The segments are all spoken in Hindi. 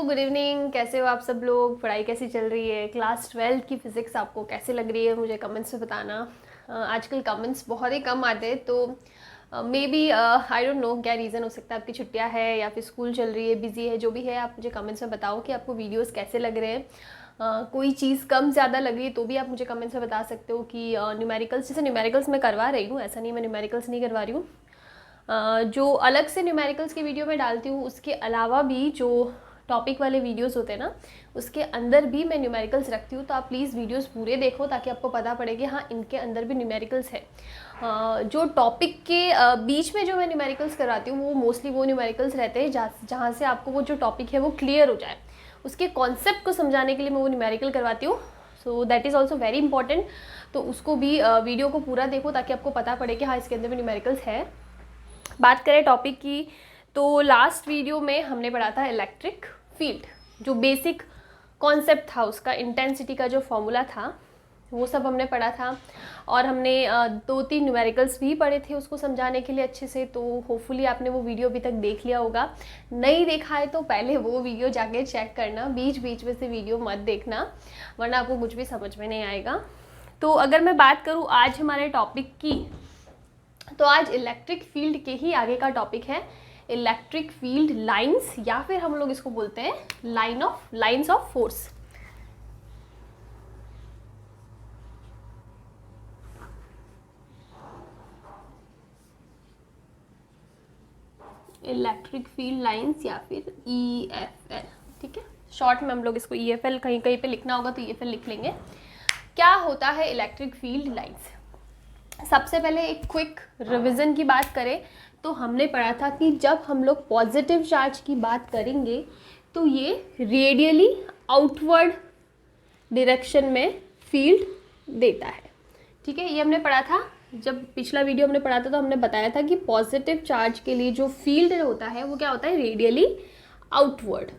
Good evening. कैसे हो आप सब लोग? पढ़ाई कैसी चल रही है? क्लास 12 की फिज़िक्स आपको कैसे लग रही है? मुझे कमेंट्स में बताना। आजकल कमेंट्स बहुत ही कम आते हैं, तो maybe I don't know क्या रीज़न हो सकता है। आपकी छुट्टियां है या फिर स्कूल चल रही है, बिजी है, जो भी है, आप मुझे कमेंट्स में बताओ कि आपको वीडियोस कैसे लग रहे हैं। कोई चीज़ कम ज़्यादा लग रही है तो भी आप मुझे कमेंट्स में बता सकते हो कि न्यूमेरिकल्स, जैसे न्यूमेरिकल्स मैं करवा रही हूँ, ऐसा नहीं मैं न्यूमेरिकल्स नहीं करवा रही हूँ। जो अलग से न्यूमेरिकल्स की वीडियो मैं डालती हूँ, उसके अलावा भी जो टॉपिक वाले वीडियोस होते हैं ना, उसके अंदर भी मैं न्यूमेरिकल्स रखती हूँ। तो आप प्लीज़ वीडियोस पूरे देखो ताकि आपको पता पड़े कि हाँ, इनके अंदर भी न्यूमेरिकल्स है। जो टॉपिक के बीच में जो मैं न्यूमेरिकल्स कराती हूँ वो मोस्टली वो न्यूमेरिकल्स रहते हैं जहाँ से आपको वो जो टॉपिक है वो क्लियर हो जाए। उसके कॉन्सेप्ट को समझाने के लिए मैं वो न्यूमेरिकल करवाती हूँ। So that is also very important. तो उसको भी वीडियो को पूरा देखो ताकि आपको पता पड़े कि हाँ, इसके अंदर भी न्यूमेरिकल्स है। बात करें टॉपिक की, तो लास्ट वीडियो में हमने पढ़ा था इलेक्ट्रिक फील्ड। जो बेसिक कॉन्सेप्ट था उसका, इंटेंसिटी का जो फॉर्मूला था, वो सब हमने पढ़ा था। और हमने 2-3 न्यूमेरिकल्स भी पढ़े थे उसको समझाने के लिए अच्छे से। तो होपफुली आपने वो वीडियो अभी तक देख लिया होगा। नहीं देखा है तो पहले वो वीडियो जाके चेक करना, बीच बीच में से वीडियो मत देखना, वरना आपको कुछ भी समझ में नहीं आएगा। तो अगर मैं बात करूँ आज हमारे टॉपिक की, तो आज इलेक्ट्रिक फील्ड के ही आगे का टॉपिक है इलेक्ट्रिक फील्ड लाइंस, या फिर हम लोग इसको बोलते हैं lines of force. Electric field lines या फिर EFL, ठीक है। शॉर्ट में हम लोग इसको EFL, कहीं कहीं पे लिखना होगा तो EFL लिख लेंगे। क्या होता है इलेक्ट्रिक फील्ड लाइंस? सबसे पहले एक क्विक रिवीजन की बात करें तो हमने पढ़ा था कि जब हम लोग पॉजिटिव चार्ज की बात करेंगे तो ये रेडियली आउटवर्ड डायरेक्शन में फील्ड देता है, ठीक है। ये हमने पढ़ा था, जब पिछला वीडियो हमने पढ़ा था तो हमने बताया था कि पॉजिटिव चार्ज के लिए जो फील्ड होता है वो क्या होता है, रेडियली आउटवर्ड।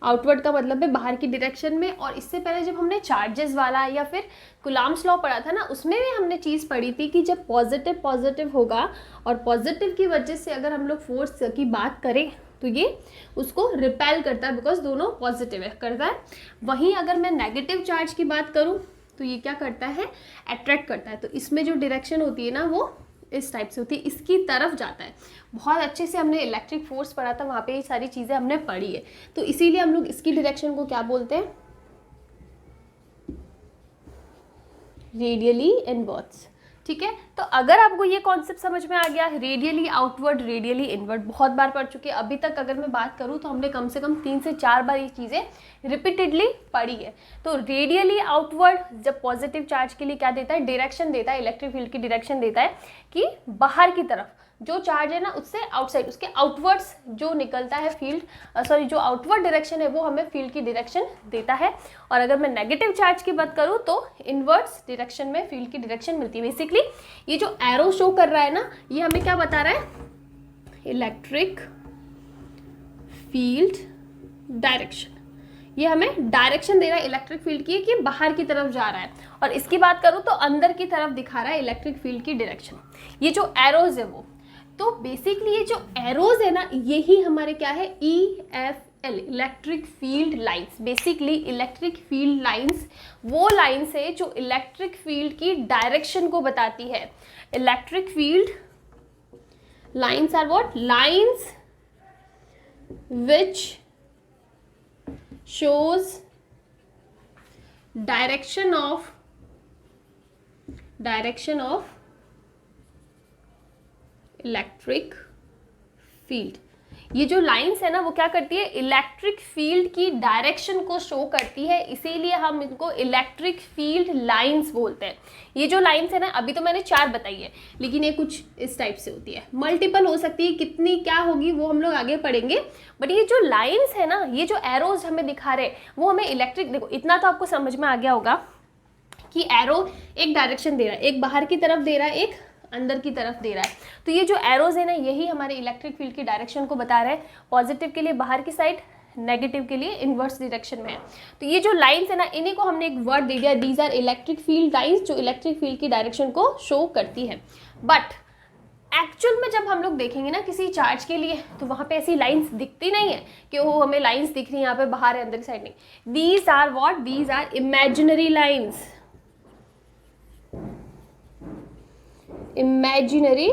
आउटवर्ड का मतलब है बाहर की डायरेक्शन में। और इससे पहले जब हमने चार्जेस वाला या फिर कुलाम्स लॉ पढ़ा था ना, उसमें भी हमने चीज़ पढ़ी थी कि जब पॉजिटिव पॉजिटिव होगा और पॉजिटिव की वजह से अगर हम लोग फोर्स की बात करें तो ये उसको रिपेल करता है, बिकॉज दोनों पॉजिटिव है, करता है। वहीं अगर मैं नेगेटिव चार्ज की बात करूँ तो ये क्या करता है, अट्रैक्ट करता है। तो इसमें जो डायरेक्शन होती है ना वो इस टाइप से होती है, इसकी तरफ जाता है। बहुत अच्छे से हमने इलेक्ट्रिक फोर्स पढ़ा था, वहाँ पे ये सारी चीज़ें हमने पढ़ी है। तो इसीलिए हम लोग इसकी डायरेक्शन को क्या बोलते हैं, रेडियली इनवर्ड्स, ठीक है। तो अगर आपको ये कॉन्सेप्ट समझ में आ गया, रेडियली आउटवर्ड रेडियली इनवर्ड, बहुत बार पढ़ चुके हैं अभी तक। अगर मैं बात करूँ तो हमने कम से कम 3 से 4 बार ये चीज़ें रिपीटेडली पढ़ी है। तो रेडियली आउटवर्ड जब पॉजिटिव चार्ज के लिए क्या देता है, डायरेक्शन देता है, इलेक्ट्रिक फील्ड की डायरेक्शन देता है कि बाहर की तरफ जो चार्ज है ना उससे आउटसाइड, उसके आउटवर्ड्स जो निकलता है फील्ड, जो आउटवर्ड डायरेक्शन है वो हमें फील्ड की डायरेक्शन देता है। और अगर मैं नेगेटिव चार्ज की बात करूँ तो इनवर्ड्स डायरेक्शन में फील्ड की डायरेक्शन मिलती है। बेसिकली ये जो एरो शो कर रहा है ना, ये हमें क्या बता रहा है, इलेक्ट्रिक फील्ड डायरेक्शन। ये हमें डायरेक्शन दे रहा है इलेक्ट्रिक फील्ड की कि बाहर की तरफ जा रहा है। और इसकी बात करूँ तो अंदर की तरफ दिखा रहा है इलेक्ट्रिक फील्ड की डायरेक्शन, ये जो एरोज है वो। तो बेसिकली ये जो एरोज है ना, यही हमारे क्या है, EFL, electric field lines. Basically electric field lines वो लाइंस है जो इलेक्ट्रिक फील्ड की डायरेक्शन को बताती है। Electric field lines are what, lines which shows direction of electric field. ये जो लाइंस है ना वो क्या करती है, इलेक्ट्रिक फील्ड की डायरेक्शन को शो करती है, इसीलिए हम इनको इलेक्ट्रिक फील्ड लाइंस बोलते हैं। ये जो लाइंस है ना, अभी तो मैंने 4 बताई है, लेकिन ये कुछ इस टाइप से होती है, मल्टीपल हो सकती है, कितनी क्या होगी वो हम लोग आगे पढ़ेंगे। बट ये जो लाइंस है ना, ये जो एरोज हमें दिखा रहे वो हमें इलेक्ट्रिक, देखो इतना तो आपको समझ में आ गया होगा कि एरो एक डायरेक्शन दे रहा है, एक बाहर की तरफ दे रहा है, एक अंदर की तरफ दे रहा है। तो ये जो एरोज है ना, यही हमारे इलेक्ट्रिक फील्ड की डायरेक्शन को बता रहे हैं। पॉजिटिव के लिए बाहर की साइड, नेगेटिव के लिए इनवर्स डायरेक्शन में है। तो ये जो लाइंस है ना, इन्हीं को हमने एक वर्ड दे दिया, these are electric field lines, जो इलेक्ट्रिक फील्ड की डायरेक्शन को शो करती है। बट एक्चुअल में जब हम लोग देखेंगे ना किसी चार्ज के लिए, तो वहाँ पे ऐसी लाइंस दिखती नहीं है कि वो हमें लाइंस दिख रही है यहाँ पे बाहर है अंदर की साइड नहीं। These are what, these are imaginary lines, imaginary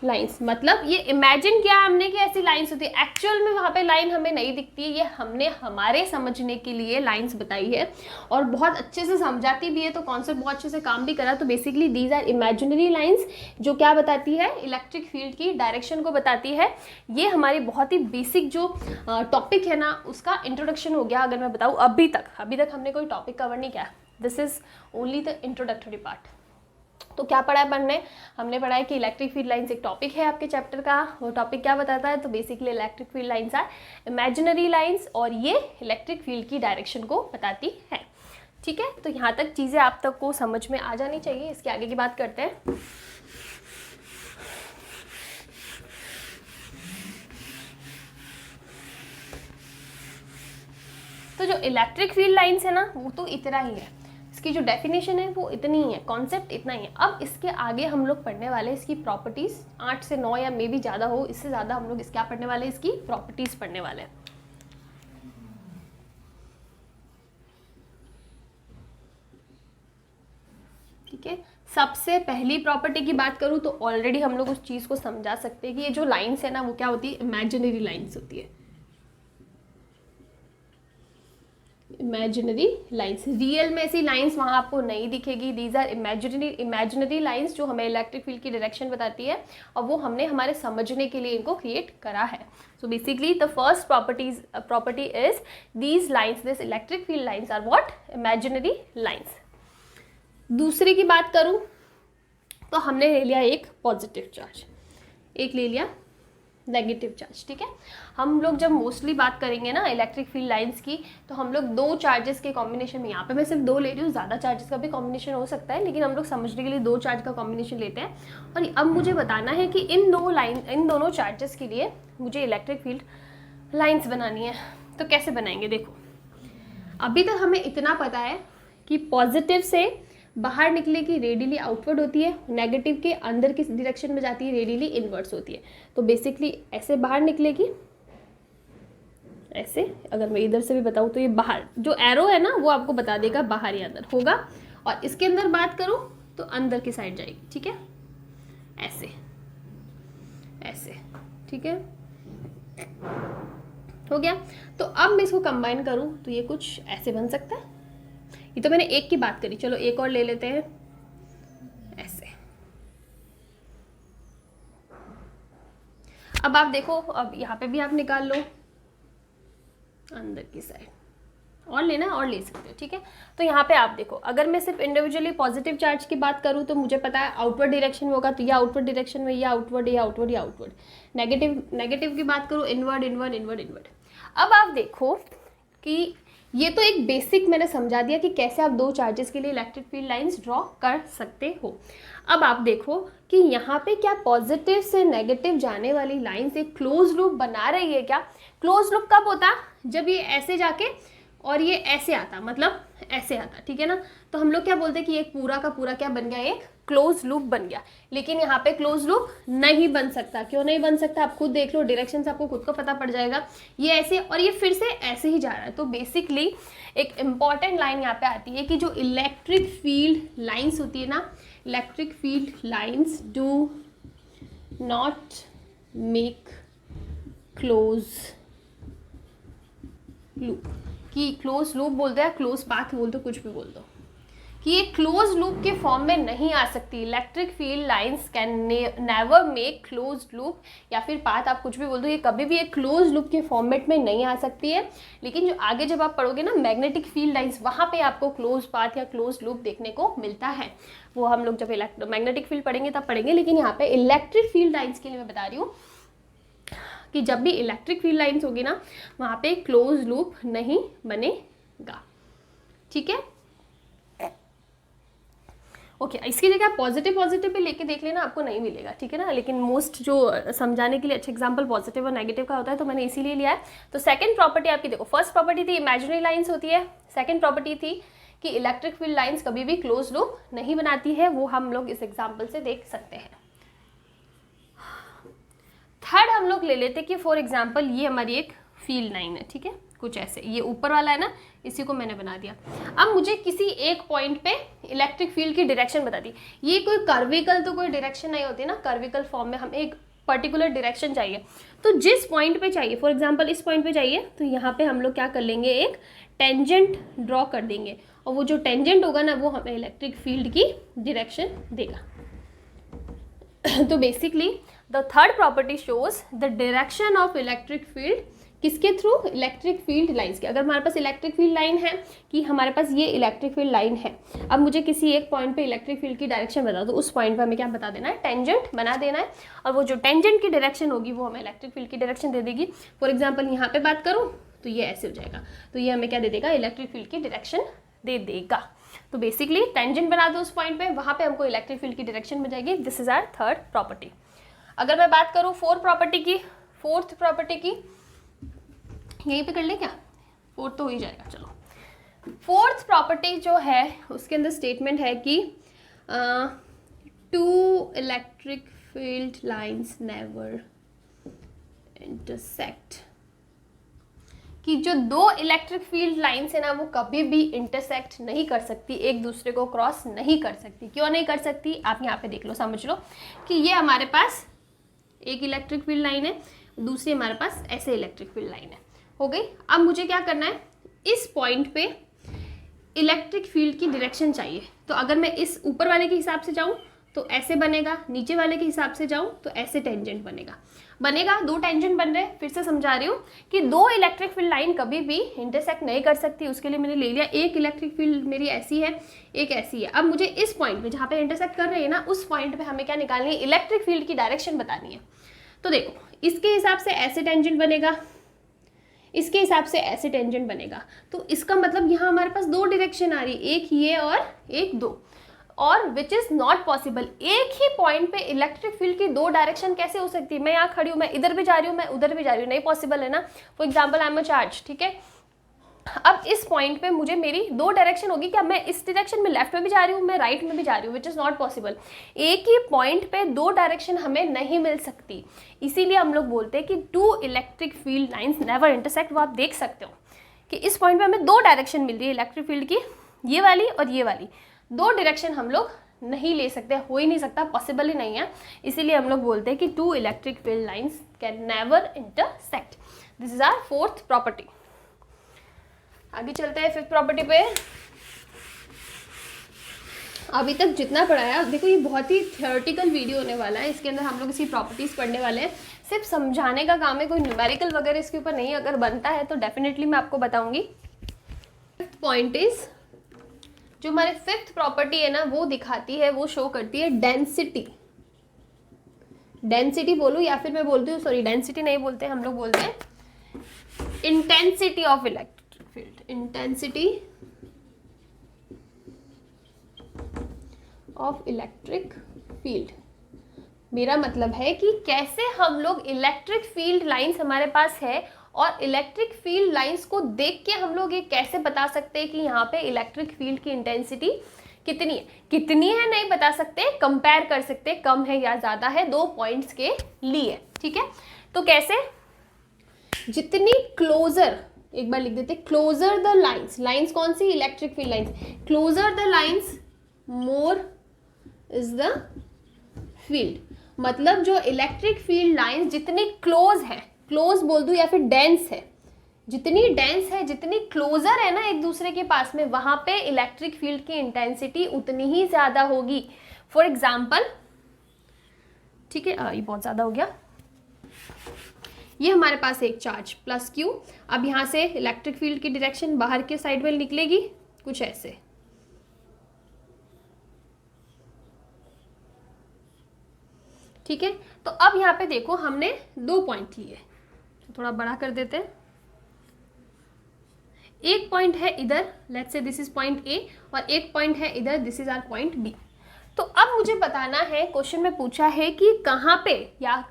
lines. मतलब ये इमेजिन किया हमने कि ऐसी लाइंस होती है, एक्चुअल में वहाँ पे लाइन हमें नहीं दिखती है, ये हमने हमारे समझने के लिए लाइंस बताई है और बहुत अच्छे से समझाती भी है, तो कॉन्सेप्ट बहुत अच्छे से काम भी करा। तो basically these are imaginary lines, जो क्या बताती है, इलेक्ट्रिक फील्ड की डायरेक्शन को बताती है। ये हमारी बहुत ही बेसिक जो टॉपिक है ना उसका इंट्रोडक्शन हो गया। अगर मैं बताऊँ अभी तक हमने कोई टॉपिक कवर नहीं किया, this is only the introductory part. तो क्या पढ़ा है हमने पढ़ा है कि इलेक्ट्रिक फील्ड लाइंस एक टॉपिक है आपके चैप्टर का। वो टॉपिक क्या बताता है, तो basically electric field lines are imaginary lines और ये इलेक्ट्रिक फील्ड की डायरेक्शन को बताती है। ठीक है, तो यहाँ तक चीज़ें आप तक को समझ में आ जानी चाहिए। इसके आगे की बात करते हैं। तो जो इलेक्ट्रिक फील्ड लाइंस है ना वो तो इतना ही है, इसकी जो डेफिनेशन है वो इतनी ही है, कॉन्सेप्ट इतना ही है। अब इसके आगे हम लोग पढ़ने वाले इसकी प्रॉपर्टीज़, 8 से 9 या मे भी ज़्यादा हो, इससे ज़्यादा हम लोग क्या पढ़ने वाले, इसकी प्रॉपर्टीज़ पढ़ने वाले हैं। ठीक है, सबसे पहली प्रॉपर्टी की बात करूँ तो ऑलरेडी हम लोग उस चीज़ को समझा सकते हैं कि ये जो लाइन्स है ना वो क्या होती है, इमेजिनरी लाइन्स होती है। इमेजिनरी लाइंस, रियल में ऐसी लाइंस वहाँ आपको नहीं दिखेगी। दीज आर इमेजिनरी लाइंस जो हमें इलेक्ट्रिक फील्ड की डायरेक्शन बताती है और वो हमने हमारे समझने के लिए इनको क्रिएट करा है। So basically the first property is these lines, this electric field lines are what, imaginary lines. दूसरी की बात करूँ तो हमने ले लिया एक पॉजिटिव चार्ज, एक ले लिया नेगेटिव चार्ज। ठीक है, हम लोग जब मोस्टली बात करेंगे ना इलेक्ट्रिक फील्ड लाइंस की, तो हम लोग दो चार्जेस के कॉम्बिनेशन में, यहाँ पे मैं सिर्फ दो ले रही हूँ, ज़्यादा चार्जेस का भी कॉम्बिनेशन हो सकता है, लेकिन हम लोग समझने के लिए दो चार्ज का कॉम्बिनेशन लेते हैं। और अब मुझे बताना है कि इन दोनों चार्जेस के लिए मुझे इलेक्ट्रिक फील्ड लाइन्स बनानी है। तो कैसे बनाएंगे, देखो अभी तक हमें इतना पता है कि पॉजिटिव से बाहर निकलेगी रेडियली आउटवर्ड होती है, नेगेटिव के अंदर किस डायरेक्शन में जाती है, रेडियली इनवर्ड्स होती है। तो बेसिकली ऐसे बाहर निकलेगी, ऐसे। अगर मैं इधर से भी बताऊँ तो ये बाहर जो एरो है ना वो आपको बता देगा बाहर या अंदर होगा। और इसके अंदर बात करूँ तो अंदर की साइड जाएगी। ठीक है, ऐसे ऐसे। ठीक है, हो गया। तो अब मैं इसको कंबाइन करूँ तो ये कुछ ऐसे बन सकता है। ये तो मैंने एक की बात करी, चलो एक और ले लेते हैं, ऐसे। अब आप देखो, अब यहाँ पे भी आप निकाल लो अंदर की साइड, और लेना और ले सकते हो। ठीक है, तो यहाँ पे आप देखो, अगर मैं सिर्फ इंडिविजुअली पॉजिटिव चार्ज की बात करूँ तो मुझे पता है आउटवर्ड डायरेक्शन में होगा, तो ये आउटवर्ड डायरेक्शन में, ये आउटवर्ड, ये आउटवर्ड, ये आउटवर्ड। नेगेटिव की बात करूँ, इनवर्ड इनवर्ड इनवर्ड इनवर्ड। अब आप देखो कि ये तो एक बेसिक मैंने समझा दिया कि कैसे आप दो चार्जेस के लिए इलेक्ट्रिक फील्ड लाइंस ड्रॉ कर सकते हो। अब आप देखो कि यहाँ पे क्या पॉजिटिव से नेगेटिव जाने वाली लाइंस एक क्लोज लूप बना रही है क्या। क्लोज लूप कब होता, जब ये ऐसे जाके और ये ऐसे आता, मतलब ऐसे आता। ठीक है ना, तो हम लोग क्या बोलते हैं कि एक पूरा का पूरा क्या बन गया, एक क्लोज लूप बन गया। लेकिन यहाँ पे क्लोज लूप नहीं बन सकता। क्यों नहीं बन सकता, आप खुद देख लो, डायरेक्शन से आपको खुद को पता पड़ जाएगा। ये ऐसे और ये फिर से ऐसे ही जा रहा है। तो बेसिकली एक इम्पॉर्टेंट लाइन यहाँ पे आती है कि जो इलेक्ट्रिक फील्ड लाइन्स होती है ना, electric field lines do not make close loop. कि क्लोज लूप बोल दो या क्लोज पाथ बोल दो, कुछ भी बोल दो, कि ये क्लोज लूप के फॉर्म में नहीं आ सकती। Electric field lines can never make close loop, या फिर पाथ आप कुछ भी बोल दो, ये कभी भी एक क्लोज लूप के फॉर्मेट में नहीं आ सकती है। लेकिन जो आगे जब आप पढ़ोगे ना मैग्नेटिक फील्ड लाइंस, वहाँ पे आपको क्लोज पाथ या क्लोज लूप देखने को मिलता है। वो हम लोग जब मैग्नेटिक फील्ड पढ़ेंगे तब पढ़ेंगे। लेकिन यहाँ पे इलेक्ट्रिक फील्ड लाइंस के लिए मैं बता रही हूँ कि जब भी इलेक्ट्रिक फील्ड लाइंस होगी ना, वहाँ पे क्लोज लूप नहीं बनेगा। ठीक है, ओके। इसकी जगह पॉजिटिव भी लेके देख लेना, आपको नहीं मिलेगा। ठीक है ना, लेकिन मोस्ट जो समझाने के लिए अच्छा एग्जांपल पॉजिटिव और नेगेटिव का होता है, तो मैंने इसीलिए लिया है। तो सेकंड प्रॉपर्टी आपकी देखो, फर्स्ट प्रॉपर्टी थी इमेजिनरी लाइंस होती है, सेकंड प्रॉपर्टी थी कि इलेक्ट्रिक फील्ड लाइंस कभी भी क्लोज लूप नहीं बनाती है। वो हम लोग इस एग्जाम्पल से देख सकते हैं। थर्ड हम लोग ले लेते कि फॉर एग्जांपल ये हमारी एक फील्ड लाइन है, ठीक है, कुछ ऐसे, ये ऊपर वाला है ना, इसी को मैंने बना दिया। अब मुझे किसी एक पॉइंट पे इलेक्ट्रिक फील्ड की डायरेक्शन बता दी। ये कोई कर्विकल तो कोई डायरेक्शन नहीं होती ना, कर्विकल फॉर्म में हमें एक पर्टिकुलर डायरेक्शन चाहिए। तो जिस पॉइंट पे चाहिए, फॉर एग्जांपल इस पॉइंट पे चाहिए, तो यहाँ पे हम लोग क्या कर लेंगे, एक टेंजेंट ड्रॉ कर देंगे, और वो जो टेंजेंट होगा ना वो हमें इलेक्ट्रिक फील्ड की डायरेक्शन देगा। तो basically the third property shows the direction of electric field, किसके थ्रू, इलेक्ट्रिक फील्ड लाइंस के। अगर हमारे पास इलेक्ट्रिक फील्ड लाइन है, कि हमारे पास ये इलेक्ट्रिक फील्ड लाइन है, अब मुझे किसी एक पॉइंट पे इलेक्ट्रिक फील्ड की डायरेक्शन बता दो, उस पॉइंट पे हमें क्या बता देना है, टेंजेंट बना देना है, और वो जो टेंजेंट की डायरेक्शन होगी वो हमें इलेक्ट्रिक फील्ड की डायरेक्शन दे देगी। फॉर एग्जाम्पल यहाँ पे बात करूँ तो ये ऐसे हो जाएगा, तो ये हमें क्या दे देगा, इलेक्ट्रिक फील्ड की डायरेक्शन दे देगा। तो बेसिकली टेंजेंट बना दो उस पॉइंट पे, वहाँ पे हमको इलेक्ट्रिक फील्ड की डायरेक्शन मिल जाएगी। This is our third property. अगर मैं बात करूँ फोर्थ प्रॉपर्टी की, यहीं पे कर ले क्या, फोर्थ तो हो ही जाएगा, चलो। फोर्थ प्रॉपर्टी जो है उसके अंदर स्टेटमेंट है कि two electric field lines never intersect, कि जो दो इलेक्ट्रिक फील्ड लाइंस है ना वो कभी भी इंटरसेक्ट नहीं कर सकती, एक दूसरे को क्रॉस नहीं कर सकती। क्यों नहीं कर सकती, आप यहाँ पे देख लो, समझ लो कि ये हमारे पास एक इलेक्ट्रिक फील्ड लाइन है, दूसरी हमारे पास ऐसे इलेक्ट्रिक फील्ड लाइन है, हो गई। अब मुझे क्या करना है, इस पॉइंट पे इलेक्ट्रिक फील्ड की डायरेक्शन चाहिए। तो अगर मैं इस ऊपर वाले के हिसाब से जाऊँ तो ऐसे बनेगा, नीचे वाले के हिसाब से जाऊँ तो ऐसे टेंजेंट बनेगा। दो टेंजेंट बन रहे हैं, फिर से समझा रही हूँ कि दो इलेक्ट्रिक फील्ड लाइन कभी भी इंटरसेक्ट नहीं कर सकती। उसके लिए मैंने ले लिया, एक इलेक्ट्रिक फील्ड मेरी ऐसी है, एक ऐसी है। अब मुझे इस पॉइंट पे जहाँ पे इंटरसेक्ट कर रही है ना, उस पॉइंट पे हमें क्या निकालनी है, इलेक्ट्रिक फील्ड की डायरेक्शन बतानी है। तो देखो, इसके हिसाब से ऐसे टेंजेंट बनेगा, इसके हिसाब से ऐसे टेंजेंट बनेगा। तो इसका मतलब यहाँ हमारे पास दो डायरेक्शन आ रही, एक ये और एक दो, और विच इज़ नॉट पॉसिबल। एक ही पॉइंट पे इलेक्ट्रिक फील्ड की दो डायरेक्शन कैसे हो सकती है, मैं यहाँ खड़ी हूँ, मैं इधर भी जा रही हूँ, मैं उधर भी जा रही हूँ, नहीं पॉसिबल है ना। For example I am a charge, ठीक है। अब इस पॉइंट पे मुझे मेरी दो डायरेक्शन होगी, क्या मैं इस डायरेक्शन में लेफ्ट में भी जा रही हूँ, मैं राइट में भी जा रही हूँ, विच इज़ नॉट पॉसिबल। एक ही पॉइंट पे दो डायरेक्शन हमें नहीं मिल सकती, इसीलिए हम लोग बोलते हैं कि two electric field lines never intersect. वो आप देख सकते हो कि इस पॉइंट पे हमें दो डायरेक्शन मिल रही है इलेक्ट्रिक फील्ड की, ये वाली और ये वाली, दो डायरेक्शन हम लोग नहीं ले सकते, हो ही नहीं सकता, पॉसिबल ही नहीं है। इसीलिए हम लोग बोलते हैं कि two electric field lines can never intersect. This is our fourth property. आगे चलते हैं फिफ्थ प्रॉपर्टी पे। अभी तक जितना पढ़ाया, देखो ये बहुत ही थियोरेटिकल वीडियो होने वाला है, इसके अंदर हम लोग इसी प्रॉपर्टीज पढ़ने वाले हैं, सिर्फ समझाने का काम है, कोई न्यूमेरिकल वगैरह इसके ऊपर नहीं। अगर बनता है तो डेफिनेटली मैं आपको बताऊंगी। फिफ्थ पॉइंट इज, जो हमारे फिफ्थ प्रॉपर्टी है ना वो दिखाती है, वो शो करती है डेंसिटी। डेंसिटी बोलूँ या फिर मैं बोलती हूँ, सॉरी डेंसिटी नहीं बोलते हम लोग, बोलते हैं intensity of electric field. Intensity of electric field, मेरा मतलब है कि कैसे हम लोग इलेक्ट्रिक फील्ड लाइंस हमारे पास है, और इलेक्ट्रिक फील्ड लाइंस को देख के हम लोग ये कैसे बता सकते हैं कि यहाँ पे इलेक्ट्रिक फील्ड की इंटेंसिटी कितनी है नहीं बता सकते, कंपेयर कर सकते, कम है या ज़्यादा है, दो पॉइंट्स के लिए, ठीक है। तो कैसे, जितनी क्लोजर, एक बार लिख देते, क्लोजर द लाइंस, लाइंस कौन सी, electric field lines, closer the lines more is the field. मतलब जो इलेक्ट्रिक फील्ड लाइंस जितनी क्लोज है, क्लोज बोल दूं या फिर डेंस है, जितनी डेंस है, जितनी क्लोजर है ना एक दूसरे के पास में, वहां पे इलेक्ट्रिक फील्ड की इंटेंसिटी उतनी ही ज्यादा होगी। फॉर एग्जाम्पल, ठीक है, ये बहुत ज्यादा हो गया, ये हमारे पास एक चार्ज प्लस क्यू, अब यहां से इलेक्ट्रिक फील्ड की डायरेक्शन बाहर के साइड में निकलेगी कुछ ऐसे, ठीक है। तो अब यहाँ पे देखो हमने दो पॉइंट लिए, तो थोड़ा बड़ा कर देते हैं। एक पॉइंट है इधर, let's say this is point ए, और एक पॉइंट है इधर, this is our point B. तो अब मुझे बताना है, क्वेश्चन में पूछा है कि कहाँ पे, या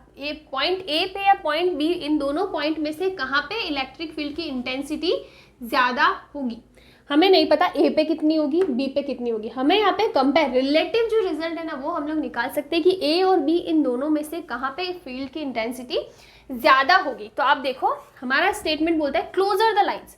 पॉइंट ए पे या पॉइंट बी, इन दोनों पॉइंट में से कहाँ पे इलेक्ट्रिक फील्ड की इंटेंसिटी ज़्यादा होगी। हमें नहीं पता ए पे कितनी होगी, बी पे कितनी होगी, हमें यहाँ पे कंपेयर रिलेटिव जो रिजल्ट है ना वो हम लोग निकाल सकते हैं कि ए और बी इन दोनों में से कहाँ पे फील्ड की इंटेंसिटी ज़्यादा होगी। तो आप देखो हमारा स्टेटमेंट बोलता है क्लोजर द लाइन्स,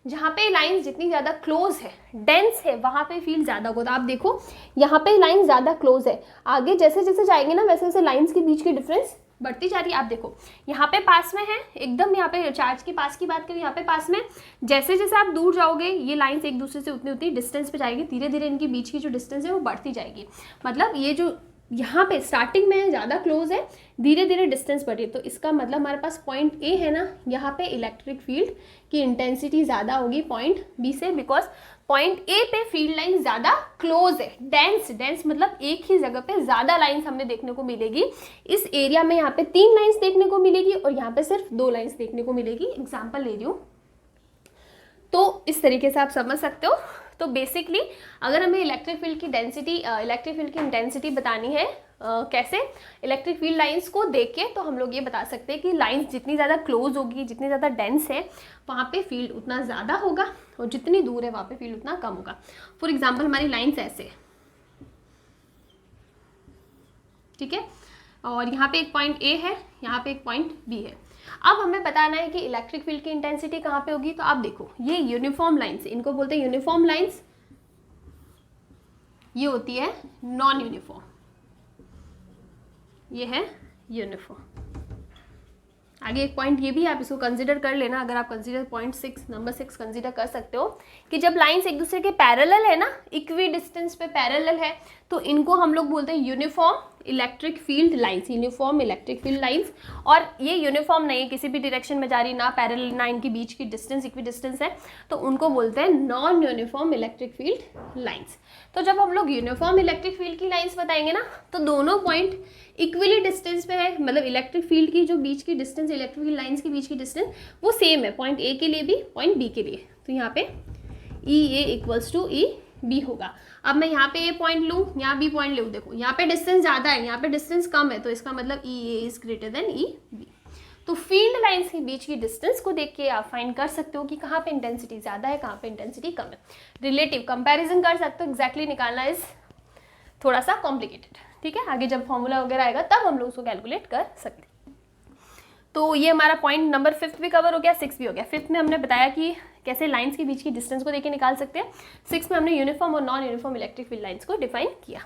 जहाँ पे लाइन्स जितनी ज़्यादा क्लोज है, डेंस है, वहाँ पे फील्ड ज़्यादा होगा। तो आप देखो यहाँ पे लाइन ज़्यादा क्लोज है, आगे जैसे जैसे जाएंगे ना वैसे वैसे लाइन्स के बीच की डिफरेंस बढ़ती जा रही है। आप देखो यहाँ पे पास में है एकदम, यहाँ पे चार्ज के पास की बात करें, यहाँ पे पास में, जैसे जैसे आप दूर जाओगे ये लाइन्स एक दूसरे से उतनी उतनी डिस्टेंस पे जाएगी, धीरे धीरे इनके बीच की जो डिस्टेंस है वो बढ़ती जाएगी। मतलब ये जो यहाँ पे स्टार्टिंग में ज़्यादा क्लोज है, धीरे धीरे डिस्टेंस बढ़ी, तो इसका मतलब हमारे पास पॉइंट ए है ना, यहाँ पे इलेक्ट्रिक फील्ड की इंटेंसिटी ज़्यादा होगी पॉइंट बी से, बिकॉज पॉइंट ए पे फील्ड लाइन ज़्यादा क्लोज है, डेंस मतलब एक ही जगह पे ज़्यादा लाइन्स हमें देखने को मिलेगी। इस एरिया में यहाँ पे 3 लाइन्स देखने को मिलेगी और यहाँ पे सिर्फ 2 लाइन्स देखने को मिलेगी। एग्जाम्पल ले रही हूँ, तो इस तरीके से आप समझ सकते हो। तो बेसिकली अगर हमें इलेक्ट्रिक फील्ड की डेंसिटी, इलेक्ट्रिक फील्ड की इंटेंसिटी बतानी है कैसे, इलेक्ट्रिक फील्ड लाइंस को देख के, तो हम लोग ये बता सकते हैं कि लाइंस जितनी ज़्यादा क्लोज होगी, जितनी ज़्यादा डेंस है, वहाँ पे फील्ड उतना ज़्यादा होगा, और जितनी दूर है वहाँ पे फील्ड उतना कम होगा। फॉर एग्जांपल हमारी लाइंस ऐसे, ठीक है, और यहाँ पे एक पॉइंट ए है, यहाँ पे एक पॉइंट बी है। अब हमें बताना है कि इलेक्ट्रिक फील्ड की इंटेंसिटी कहाँ पे होगी। तो आप देखो ये यूनिफॉर्म लाइंस, इनको बोलते हैं यूनिफॉर्म लाइंस, ये होती है नॉन यूनिफॉर्म, ये है यूनिफॉर्म। आगे एक पॉइंट ये भी आप इसको कंसीडर कर लेना, अगर आप कंसीडर पॉइंट 6 नंबर 6 कंसीडर कर सकते हो कि जब लाइंस एक दूसरे के पैरेलल है ना, इक्वी डिस्टेंस पे पैरेलल है, तो इनको हम लोग बोलते हैं uniform electric field lines, uniform electric field lines. और ये यूनिफॉर्म नहीं है, किसी भी डायरेक्शन में जा रही, ना पैरेलल, ना इनके बीच की डिस्टेंस इक्वी डिस्टेंस है, तो उनको बोलते हैं non uniform electric field lines. तो जब हम लोग यूनिफॉर्म इलेक्ट्रिक फील्ड की लाइंस बताएंगे ना, तो दोनों पॉइंट इक्वली डिस्टेंस पे है, मतलब इलेक्ट्रिक फील्ड की जो बीच की डिस्टेंस, इलेक्ट्रिक फील्ड लाइंस के बीच की डिस्टेंस वो सेम है, पॉइंट ए के लिए भी पॉइंट बी के लिए। तो यहाँ पे ई ए इक्वल्स टू ई बी होगा। अब मैं यहाँ पे ए पॉइंट लूँ, यहाँ बी पॉइंट लूँ, देखो यहाँ पे डिस्टेंस ज़्यादा है, यहाँ पे डिस्टेंस कम है, तो इसका मतलब E A is greater than E B. तो फील्ड लाइंस के बीच की डिस्टेंस को देख के आप फाइंड कर सकते हो कि कहाँ पे इंटेंसिटी ज़्यादा है, कहाँ पे इंटेंसिटी कम है। रिलेटिव कंपैरिजन कर सकते हो, एग्जैक्टली निकालना इज थोड़ा सा कॉम्प्लिकेटेड, ठीक है। आगे जब फॉर्मूला वगैरह आएगा तब हम लोग उसको कैलकुलेट कर सकते हैं। तो ये हमारा पॉइंट नंबर 5 भी कवर हो गया, 6 भी हो गया। 5 में हमने बताया कि कैसे लाइंस के बीच की डिस्टेंस को देख के निकाल सकते हैं। 6 में हमने यूनिफॉर्म और non uniform electric field lines को डिफाइन किया।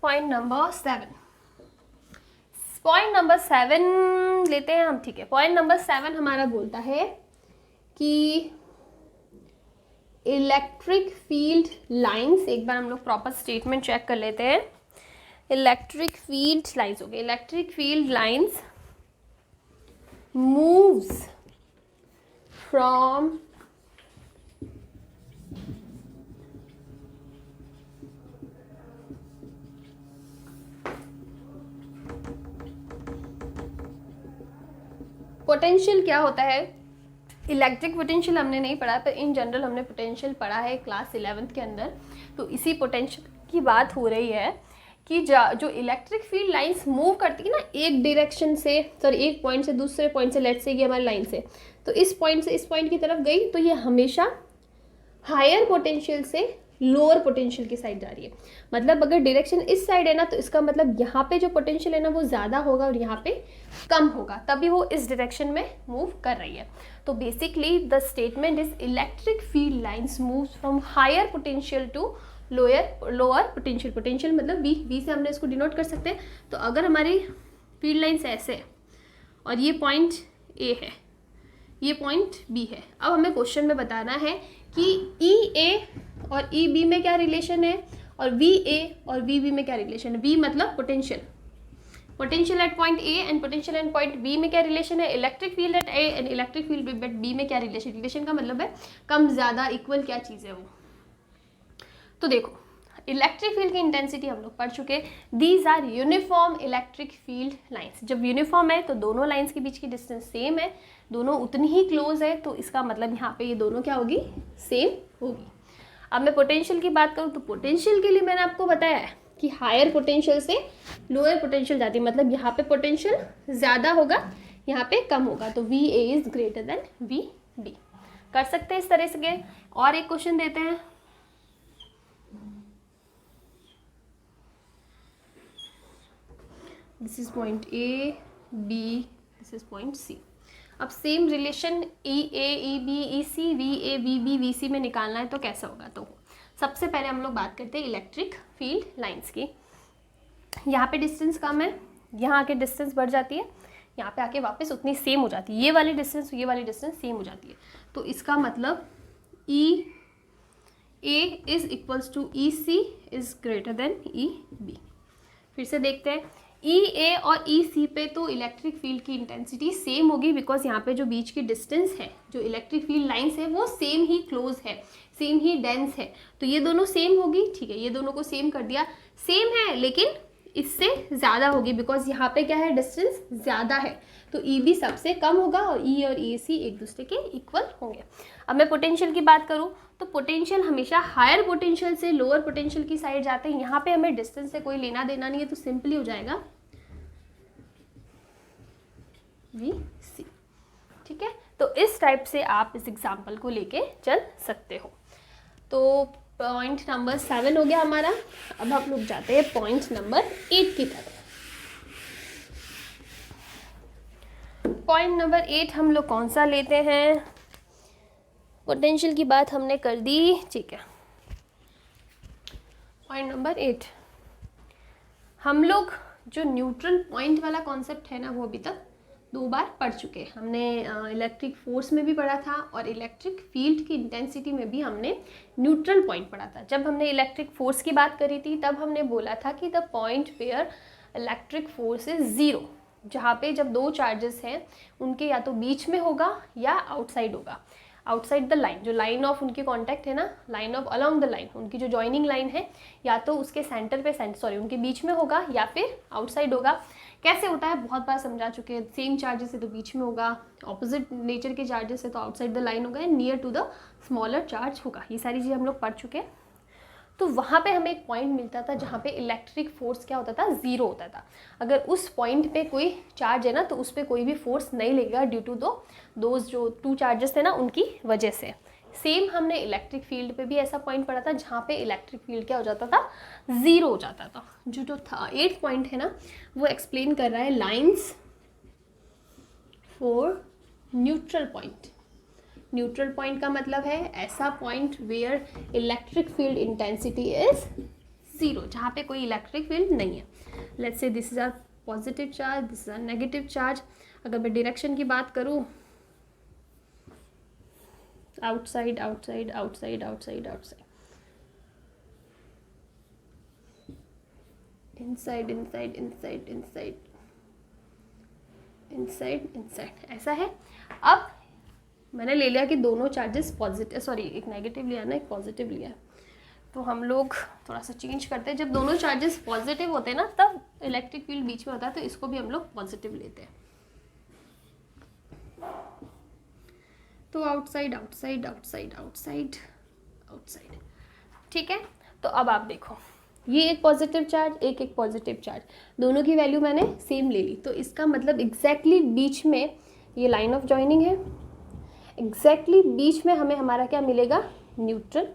पॉइंट नंबर 7, पॉइंट नंबर 7 लेते हैं हम, ठीक है। पॉइंट नंबर 7 हमारा बोलता है कि इलेक्ट्रिक फील्ड लाइंस, एक बार हम लोग प्रॉपर स्टेटमेंट चेक कर लेते हैं। इलेक्ट्रिक फील्ड लाइंस हो गए, electric field lines moves from potential क्या होता है, इलेक्ट्रिक पोटेंशियल हमने नहीं पढ़ा, पर इन जनरल हमने पोटेंशियल पढ़ा है क्लास 11th के अंदर। तो इसी पोटेंशियल की बात हो रही है कि जो इलेक्ट्रिक फील्ड लाइंस मूव करती है ना एक डायरेक्शन से, सॉरी एक पॉइंट से दूसरे पॉइंट से, लेट्स से ये हमारी लाइन से, तो इस पॉइंट से इस पॉइंट की तरफ गई, तो ये हमेशा हायर पोटेंशियल से लोअर पोटेंशियल की साइड जा रही है। मतलब अगर डायरेक्शन इस साइड है ना, तो इसका मतलब यहाँ पे जो पोटेंशियल है ना वो ज़्यादा होगा और यहाँ पे कम होगा, तभी वो इस डायरेक्शन में मूव कर रही है। तो basically the statement is electric field lines moves from higher potential to lower potential. Potential मतलब वी से हमने इसको डिनोट कर सकते हैं। तो अगर हमारी फील्ड लाइंस ऐसे है और ये पॉइंट ए है, ये पॉइंट बी है, अब हमें क्वेश्चन में बताना है कि ई ए और ई बी में क्या रिलेशन है और वी ए और वी बी में क्या रिलेशन है। वी मतलब potential, potential at point A and potential at point B में क्या रिलेशन है, electric field at A and electric field at B में क्या रिलेशन। रिलेशन का मतलब है कम ज़्यादा इक्वल क्या चीज़ है वो। तो देखो इलेक्ट्रिक फील्ड की इंटेंसिटी हम लोग पढ़ चुके, these are uniform electric field lines. जब यूनिफॉर्म है तो दोनों लाइंस के बीच की डिस्टेंस सेम है, दोनों उतनी ही क्लोज है, तो इसका मतलब यहाँ पे ये दोनों क्या होगी, सेम होगी। अब मैं पोटेंशियल की बात करूँ तो पोटेंशियल के लिए मैंने आपको बताया है कि हायर पोटेंशियल से लोअर पोटेंशियल जाती है, मतलब यहाँ पे पोटेंशियल ज़्यादा होगा, यहाँ पे कम होगा, तो V A is greater than V B. कर सकते हैं इस तरह से। और एक क्वेश्चन देते हैं, this is point A B, this is point C. अब same relation E A E B E C V A V B V C में निकालना है तो कैसा होगा। तो सबसे पहले हम लोग बात करते हैं इलेक्ट्रिक फील्ड लाइंस की। यहाँ पे डिस्टेंस कम है, यहाँ आके डिस्टेंस बढ़ जाती है, यहाँ पे आके वापस उतनी सेम हो जाती है, ये वाली डिस्टेंस सेम हो जाती है। तो इसका मतलब E A is equals to E C is greater than E B. फिर से देखते हैं, ई ए और ई सी पे तो इलेक्ट्रिक फील्ड की इंटेंसिटी सेम होगी, बिकॉज यहाँ पे जो बीच की डिस्टेंस है, जो इलेक्ट्रिक फील्ड लाइंस है वो सेम ही क्लोज है, सेम ही डेंस है, तो ये दोनों सेम होगी। ठीक है, ये दोनों को सेम कर दिया, सेम है लेकिन इससे ज़्यादा होगी, बिकॉज यहाँ पे क्या है, डिस्टेंस ज़्यादा है, तो ई बी सबसे कम होगा और ई और ई सी एक दूसरे के इक्वल होंगे। अब मैं पोटेंशियल की बात करूँ तो पोटेंशियल हमेशा हायर पोटेंशियल से लोअर पोटेंशियल की साइड जाते हैं। यहाँ पे हमें डिस्टेंस से कोई लेना देना नहीं है, तो सिंपली हो जाएगा वी सी। ठीक है, तो इस टाइप से आप इस एग्जाम्पल को लेके चल सकते हो। तो पॉइंट नंबर 7 हो गया हमारा। अब हम लोग जाते हैं पॉइंट नंबर 8 की तरफ। पॉइंट नंबर 8 हम लोग कौन सा लेते हैं, पोटेंशियल की बात हमने कर दी। ठीक है, पॉइंट नंबर 8 हम लोग जो न्यूट्रल पॉइंट वाला कॉन्सेप्ट है ना, वो अभी तक 2 बार पढ़ चुके हैं। हमने इलेक्ट्रिक फोर्स में भी पढ़ा था और इलेक्ट्रिक फील्ड की इंटेंसिटी में भी हमने न्यूट्रल पॉइंट पढ़ा था। जब हमने इलेक्ट्रिक फोर्स की बात करी थी तब हमने बोला था कि the point where electric force is zero, जहाँ पे जब 2 चार्जेस हैं उनके या तो बीच में होगा या आउटसाइड होगा, आउटसाइड द लाइन, जो लाइन ऑफ उनकी कांटेक्ट है ना, line of along the line, उनकी जो जॉइनिंग लाइन है, या तो उसके सेंटर पे उनके बीच में होगा या फिर आउटसाइड होगा। कैसे होता है बहुत बार समझा चुके हैं, सेम चार्जेस है तो बीच में होगा, ऑपोजिट नेचर के चार्जेस है तो आउटसाइड द लाइन होगा, near to the smaller charge होगा। ये सारी चीज़ें हम लोग पढ़ चुके हैं। तो वहाँ पे हमें एक पॉइंट मिलता था जहाँ पे इलेक्ट्रिक फोर्स क्या होता था, ज़ीरो होता था। अगर उस पॉइंट पे कोई चार्ज है ना तो उस पर कोई भी फोर्स नहीं लगेगा, ड्यू टू दो जो 2 चार्जेस थे ना उनकी वजह से। सेम हमने इलेक्ट्रिक फील्ड पे भी ऐसा पॉइंट पढ़ा था जहाँ पे इलेक्ट्रिक फील्ड क्या हो जाता था, ज़ीरो हो जाता था। जो था 8 पॉइंट है ना, वो एक्सप्लेन कर रहा है lines for neutral point. Neutral point का मतलब है ऐसा point where electric field intensity is zero, जहाँ पे कोई इलेक्ट्रिक फील्ड नहीं है। Let's say this is our positive charge, this is our negative charge. अगर मैं डायरेक्शन की बात करूँ, outside outside outside outside outside, inside inside inside inside inside inside, ऐसा है। अब मैंने ले लिया कि दोनों चार्जेस पॉजिटिव, सॉरी एक नेगेटिव लिया ना, एक पॉजिटिव लिया, तो हम लोग थोड़ा सा चेंज करते हैं। जब दोनों चार्जेस पॉजिटिव होते हैं ना तब इलेक्ट्रिक फील्ड बीच में होता है, तो इसको भी हम लोग पॉजिटिव लेते हैं। तो outside outside outside outside outside, ठीक है। तो अब आप देखो, ये एक पॉजिटिव चार्ज, एक पॉजिटिव चार्ज, दोनों की वैल्यू मैंने सेम ले ली, तो इसका मतलब एग्जैक्टली बीच में ये लाइन ऑफ जॉइनिंग है, एग्जैक्टली बीच में हमें हमारा क्या मिलेगा, न्यूट्रल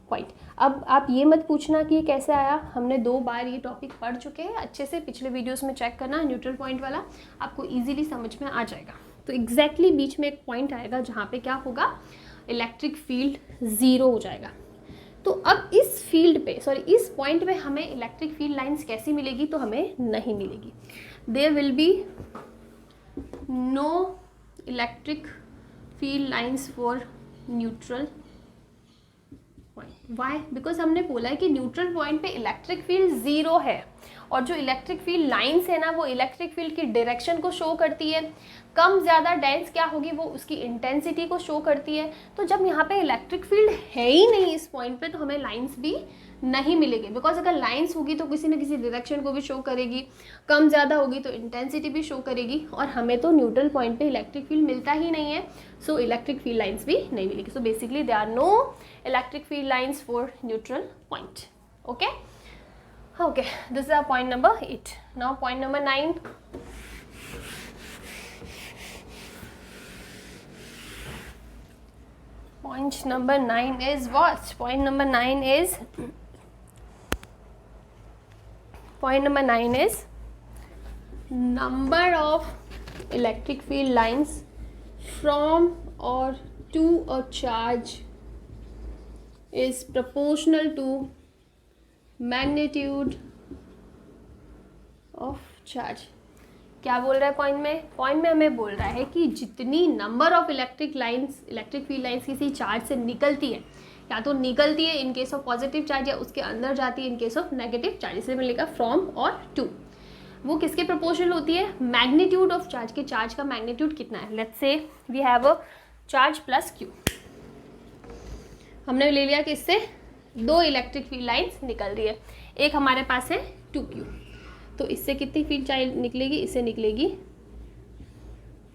पॉइंट। अब आप ये मत पूछना कि ये कैसे आया, हमने 2 बार ये टॉपिक पढ़ चुके हैं अच्छे से, पिछले वीडियोस में चेक करना, न्यूट्रल पॉइंट वाला आपको इजीली समझ में आ जाएगा। तो एग्जैक्टली बीच में एक पॉइंट आएगा जहाँ पे क्या होगा, इलेक्ट्रिक फील्ड ज़ीरो हो जाएगा। तो अब इस फील्ड पे, सॉरी इस पॉइंट पे हमें इलेक्ट्रिक फील्ड लाइंस कैसी मिलेगी, तो हमें नहीं मिलेगी। There will be no electric field lines for neutral point. Why? Because हमने बोला है कि न्यूट्रल पॉइंट पे इलेक्ट्रिक फील्ड ज़ीरो है, और जो इलेक्ट्रिक फील्ड लाइंस है ना वो इलेक्ट्रिक फील्ड की डायरेक्शन को शो करती है। कम ज़्यादा डेंस क्या होगी, वो उसकी इंटेंसिटी को शो करती है। तो जब यहाँ पे इलेक्ट्रिक फील्ड है ही नहीं इस पॉइंट पे, तो हमें लाइंस भी नहीं मिलेगी। बिकॉज अगर लाइंस होगी तो किसी न किसी डायरेक्शन को भी शो करेगी, कम ज़्यादा होगी तो इंटेंसिटी भी शो करेगी, और हमें तो न्यूट्रल पॉइंट पे इलेक्ट्रिक फील्ड मिलता ही नहीं है, सो इलेक्ट्रिक फील्ड लाइंस भी नहीं मिलेगी। So basically they are no electric field lines for neutral point. Okay, Okay, this is our point number 8. Now point number 9. Point number 9 is what? Point number 9 is number of electric field lines from or to a charge is proportional to magnitude of charge. क्या बोल रहा है पॉइंट में हमें बोल रहा है कि जितनी number of electric field lines किसी चार्ज से निकलती है, या तो निकलती है in case of positive charge या उसके अंदर जाती है in case of negative charge, इसलिए मैंने लिखा फ्रॉम और टू, वो किसके प्रोपोर्शनल होती है? मैग्नीट्यूड ऑफ चार्ज के, चार्ज का मैग्नीट्यूड कितना है। Let's say we have a charge plus Q, हमने ले लिया कि इससे 2 इलेक्ट्रिक फील्ड लाइंस निकल रही है, एक हमारे पास है 2Q, तो इससे कितनी फील्ड चार्ज निकलेगी? इससे निकलेगी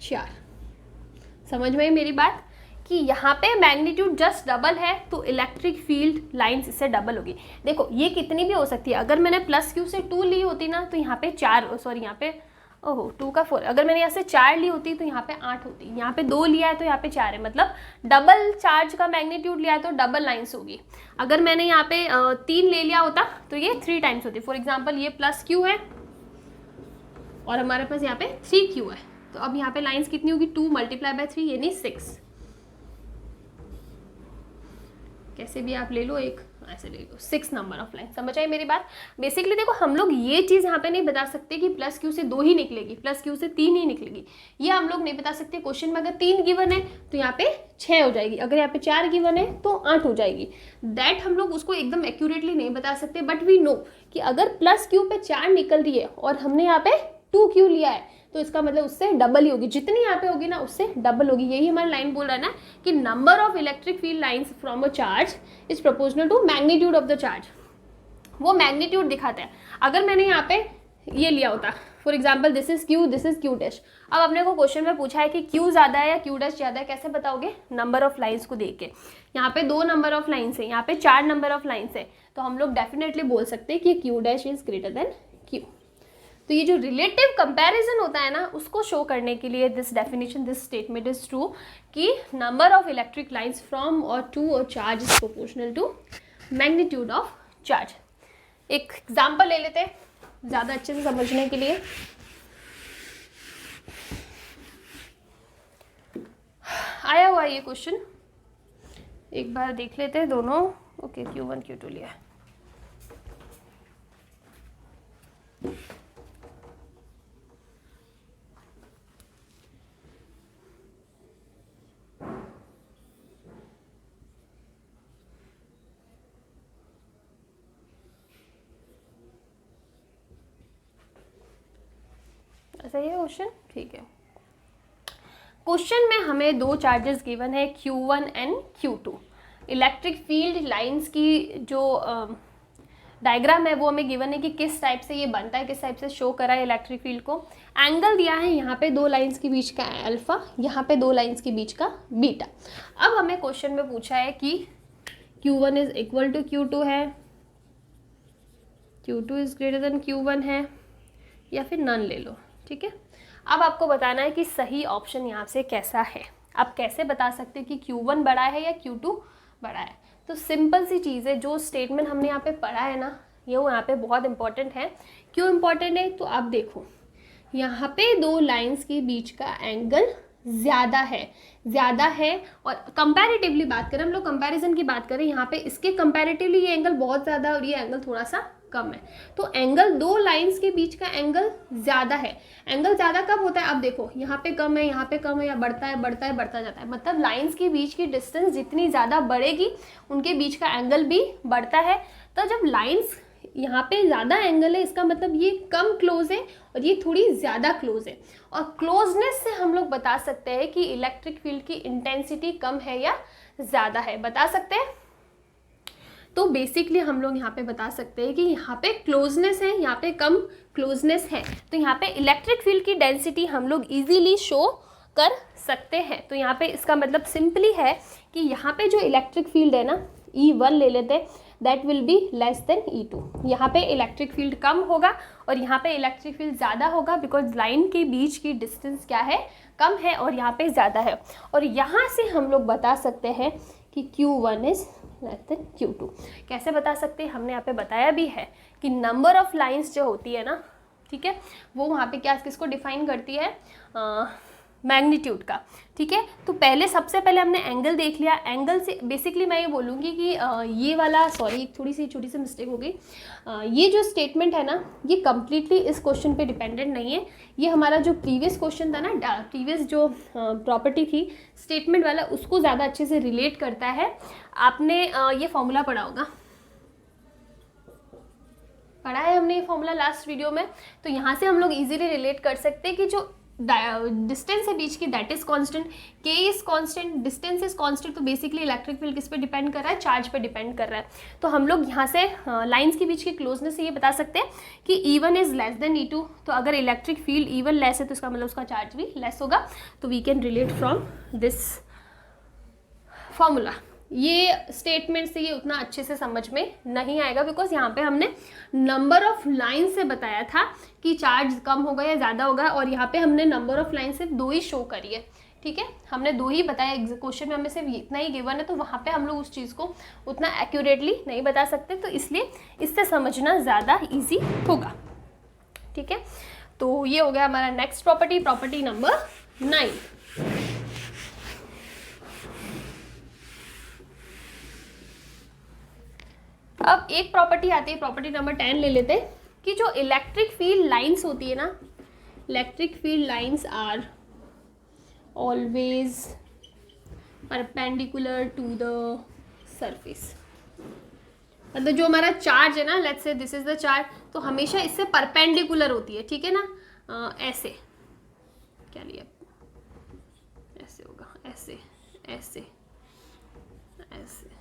4। समझ में आई मेरी बात कि यहाँ पे मैग्नीट्यूड जस्ट डबल है तो इलेक्ट्रिक फील्ड लाइंस इससे डबल होगी। देखो ये कितनी भी हो सकती है, अगर मैंने प्लस क्यू से 2 ली होती ना तो यहाँ पे 2 का 4, अगर मैंने यहाँ से 4 ली होती तो यहाँ पे 8 होती, यहाँ पे 2 लिया है तो यहाँ पे 4 है, मतलब डबल चार्ज का मैग्नीट्यूड लिया है तो डबल लाइंस होगी। अगर मैंने यहाँ पे 3 ले लिया होता तो ये 3 टाइम्स होती। फॉर एग्जाम्पल ये प्लस क्यू है और हमारे पास यहाँ पे 3Q है, तो अब यहाँ पे लाइंस कितनी होगी? 2 × 3 यानी 6। कैसे भी आप ले लो, एक ऐसे ले लो, 6 नंबर ऑफ लाइन। समझ आई मेरी बात? बेसिकली देखो हम लोग ये चीज़ यहाँ पे नहीं बता सकते कि प्लस क्यू से 2 ही निकलेगी, प्लस क्यू से 3 ही निकलेगी, ये हम लोग नहीं बता सकते। क्वेश्चन में अगर 3 गिवन है तो यहाँ पे 6 हो जाएगी, अगर यहाँ पे 4 गिवन है तो 8 हो जाएगी। दैट हम लोग उसको एकदम एक्यूरेटली नहीं बता सकते, बट वी नो कि अगर प्लस क्यू पे 4 निकल रही है और हमने यहाँ पे 2Q लिया है तो इसका मतलब उससे डबल ही होगी, जितनी यहाँ पे होगी ना उससे डबल होगी। यही हमारी लाइन बोल रहा है ना कि number of electric field lines from a charge is proportional to magnitude of the charge. वो मैग्नीट्यूड दिखाता है। अगर मैंने यहाँ पे ये लिया होता, for example this is Q dash, अब अपने को क्वेश्चन में पूछा है कि क्यू ज़्यादा है या क्यू डैश ज़्यादा है, कैसे बताओगे? नंबर ऑफ लाइन्स को देख के। यहाँ पे 2 नंबर ऑफ लाइन्स है, यहाँ पे 4 नंबर ऑफ लाइन्स है, तो हम लोग डेफिनेटली बोल सकते हैं कि Q dash is greater then Q. तो ये जो रिलेटिव कंपैरिजन होता है ना उसको शो करने के लिए दिस स्टेटमेंट इज ट्रू कि number of electric lines from और to a charge is proportional to magnitude of charge. एक एग्जांपल ले लेते हैं ज़्यादा अच्छे से समझने के लिए। आया हुआ ये क्वेश्चन, एक बार देख लेते हैं दोनों। ओके, Q1 Q2 लिया। ऐसा ही है क्वेश्चन, ठीक है। क्वेश्चन में हमें 2 चार्जेस गिवन है Q1 and Q2। Electric field lines की जो डायग्राम है वो हमें गिवन है कि किस टाइप से ये बनता है, किस टाइप से शो करा है इलेक्ट्रिक फील्ड को। एंगल दिया है यहाँ पे 2 लाइंस के बीच का अल्फा, यहाँ पे 2 लाइंस के बीच का बीटा। अब हमें क्वेश्चन में पूछा है कि Q1 is equal to Q2 है, Q2 is greater then Q1 है, या फिर नन ले लो, ठीक है। अब आपको बताना है कि सही ऑप्शन यहाँ से कैसा है। आप कैसे बता सकते हैं कि Q1 बड़ा है या Q2 बड़ा है? तो सिंपल सी चीज़ है, जो स्टेटमेंट हमने यहाँ पे पढ़ा है ना, ये वो यहाँ पे बहुत इंपॉर्टेंट है। क्यों इंपॉर्टेंट है? तो आप देखो यहाँ पे 2 लाइंस के बीच का एंगल ज़्यादा है और कंपैरेटिवली बात करें, हम लोग कंपैरिजन की बात करें, यहाँ पे इसके कंपैरेटिवली ये एंगल बहुत ज़्यादा और ये एंगल थोड़ा सा कम है। तो एंगल 2 लाइंस के बीच का एंगल ज़्यादा है। एंगल ज़्यादा कब होता है? अब देखो यहाँ पे कम है, यहाँ पे कम है, या बढ़ता जाता है। मतलब लाइंस के बीच की डिस्टेंस जितनी ज़्यादा बढ़ेगी उनके बीच का एंगल भी बढ़ता है। तो जब लाइंस यहाँ पे ज़्यादा एंगल है इसका मतलब ये कम क्लोज है और ये थोड़ी ज़्यादा क्लोज है। और क्लोजनेस से हम लोग बता सकते हैं कि इलेक्ट्रिक फील्ड की इंटेंसिटी कम है या ज़्यादा है, बता सकते हैं। तो बेसिकली हम लोग यहाँ पे बता सकते हैं कि यहाँ पे क्लोजनेस है, यहाँ पे कम क्लोजनेस है, तो यहाँ पे इलेक्ट्रिक फील्ड की डेंसिटी हम लोग इजीली शो कर सकते हैं। तो यहाँ पे इसका मतलब सिंपली है कि यहाँ पे जो इलेक्ट्रिक फील्ड है ना, E1 ले लेते हैं, that will be less than E2। यहाँ पे इलेक्ट्रिक फील्ड कम होगा और यहाँ पे इलेक्ट्रिक फील्ड ज़्यादा होगा, बिकॉज लाइन के बीच की डिस्टेंस क्या है, कम है, और यहाँ पे ज़्यादा है। और यहाँ से हम लोग बता सकते हैं कि Q1 is less than Q2। कैसे बता सकते हैं, हमने यहाँ पे बताया भी है कि नंबर ऑफ लाइन्स जो होती है ना, ठीक है, वो वहाँ पे क्या किसको डिफाइन करती है, मैग्नीट्यूड का। ठीक है, तो पहले सबसे पहले हमने एंगल देख लिया। एंगल से बेसिकली मैं ये बोलूँगी कि ये वाला, सॉरी एक थोड़ी सी छोटी सी मिस्टेक हो गई, ये जो स्टेटमेंट है ना, ये कम्प्लीटली इस क्वेश्चन पे डिपेंडेंट नहीं है। ये हमारा जो प्रीवियस क्वेश्चन था ना, प्रीवियस जो प्रॉपर्टी थी स्टेटमेंट वाला, उसको ज़्यादा अच्छे से रिलेट करता है। आपने ये फॉर्मूला पढ़ा होगा, पढ़ा है हमने ये फॉर्मूला लास्ट वीडियो में। तो यहाँ से हम लोग इजीली रिलेट कर सकते हैं कि जो डिस्टेंस है बीच की, दैट इज कांस्टेंट, के is constant, distance is constant. तो बेसिकली इलेक्ट्रिक फील्ड किस पे डिपेंड कर रहा है, चार्ज पे डिपेंड कर रहा है। तो हम लोग यहाँ से लाइंस के बीच की क्लोजनेस से ये बता सकते हैं कि E1 is less than E2। तो अगर इलेक्ट्रिक फील्ड E1 लेस है तो इसका मतलब उसका चार्ज भी लेस होगा। तो we can relate from this formula. ये स्टेटमेंट से ये उतना अच्छे से समझ में नहीं आएगा, बिकॉज यहाँ पे हमने नंबर ऑफ लाइन से बताया था कि चार्ज कम होगा या ज़्यादा होगा, और यहाँ पे हमने नंबर ऑफ लाइन सिर्फ 2 ही शो करी है। ठीक है, हमने 2 ही बताया, क्वेश्चन में हमें सिर्फ इतना ही गिवन है, तो वहाँ पे हम लोग उस चीज़ को उतना एक्यूरेटली नहीं बता सकते। तो इसलिए इससे समझना ज़्यादा ईजी होगा। ठीक है, तो ये हो गया हमारा नेक्स्ट प्रॉपर्टी, प्रॉपर्टी नंबर 9। अब एक प्रॉपर्टी आती है, प्रॉपर्टी नंबर 10 ले लेते हैं, कि जो इलेक्ट्रिक फील्ड लाइंस होती है ना, electric field lines are always perpendicular to the surface. मतलब जो हमारा चार्ज है ना, let's say this is the charge, तो हमेशा इससे परपेंडिकुलर होती है। ठीक है ना, ऐसे क्या लिया, ऐसे होगा, ऐसे ऐसे ऐसे,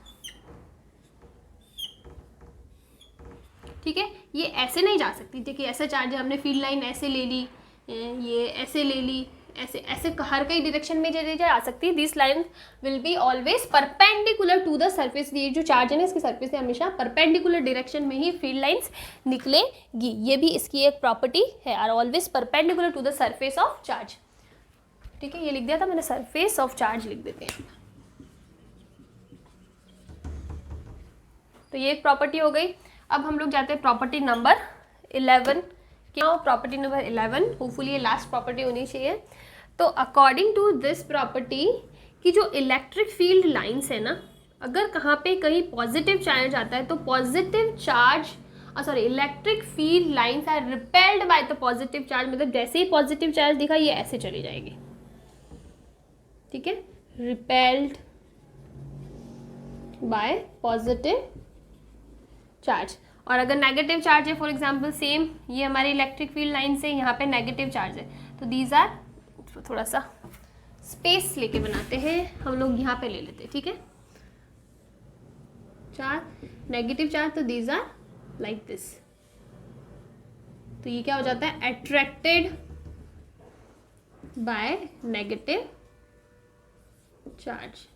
ठीक है, ये ऐसे नहीं जा सकती। ठीक है, ऐसा चार्ज है, हमने फील्ड लाइन ऐसे ले ली, ये ऐसे ले ली, ऐसे ऐसे हर कई डायरेक्शन में जा सकती है। This line will be always perpendicular to the surface. ये जो चार्ज है ना, इसकी सरफेस से हमेशा परपेंडिकुलर डायरेक्शन में ही फील्ड लाइंस निकलेगी। ये भी इसकी एक प्रॉपर्टी है, are always perpendicular to the surface of charge. ठीक है, ये लिख दिया था मैंने, सरफेस ऑफ चार्ज लिख देते हैं। तो ये एक प्रॉपर्टी हो गई। अब हम लोग जाते हैं प्रॉपर्टी नंबर 11। क्या हो प्रॉपर्टी नंबर 11? होपफुली ये लास्ट प्रॉपर्टी होनी चाहिए। तो अकॉर्डिंग टू दिस प्रॉपर्टी कि जो इलेक्ट्रिक फील्ड लाइंस है ना, अगर कहाँ पे कहीं पॉजिटिव चार्ज आता है तो positive charge electric field lines are repelled by the positive charge. मतलब जैसे ही पॉजिटिव चार्ज दिखा, ये ऐसे चली जाएगी। ठीक है, रिपेल्ड बाय पॉजिटिव चार्ज। और अगर नेगेटिव चार्ज है, फॉर एग्जांपल सेम ये हमारी इलेक्ट्रिक फील्ड लाइन से यहाँ पे नेगेटिव चार्ज है, तो दीज आर, थोड़ा सा स्पेस लेके बनाते हैं हम लोग, यहाँ पे ले लेते हैं। ठीक है, चार्ज नेगेटिव चार्ज, तो दीज आर लाइक दिस। तो ये क्या हो जाता है, अट्रैक्टेड बाय नेगेटिव चार्ज।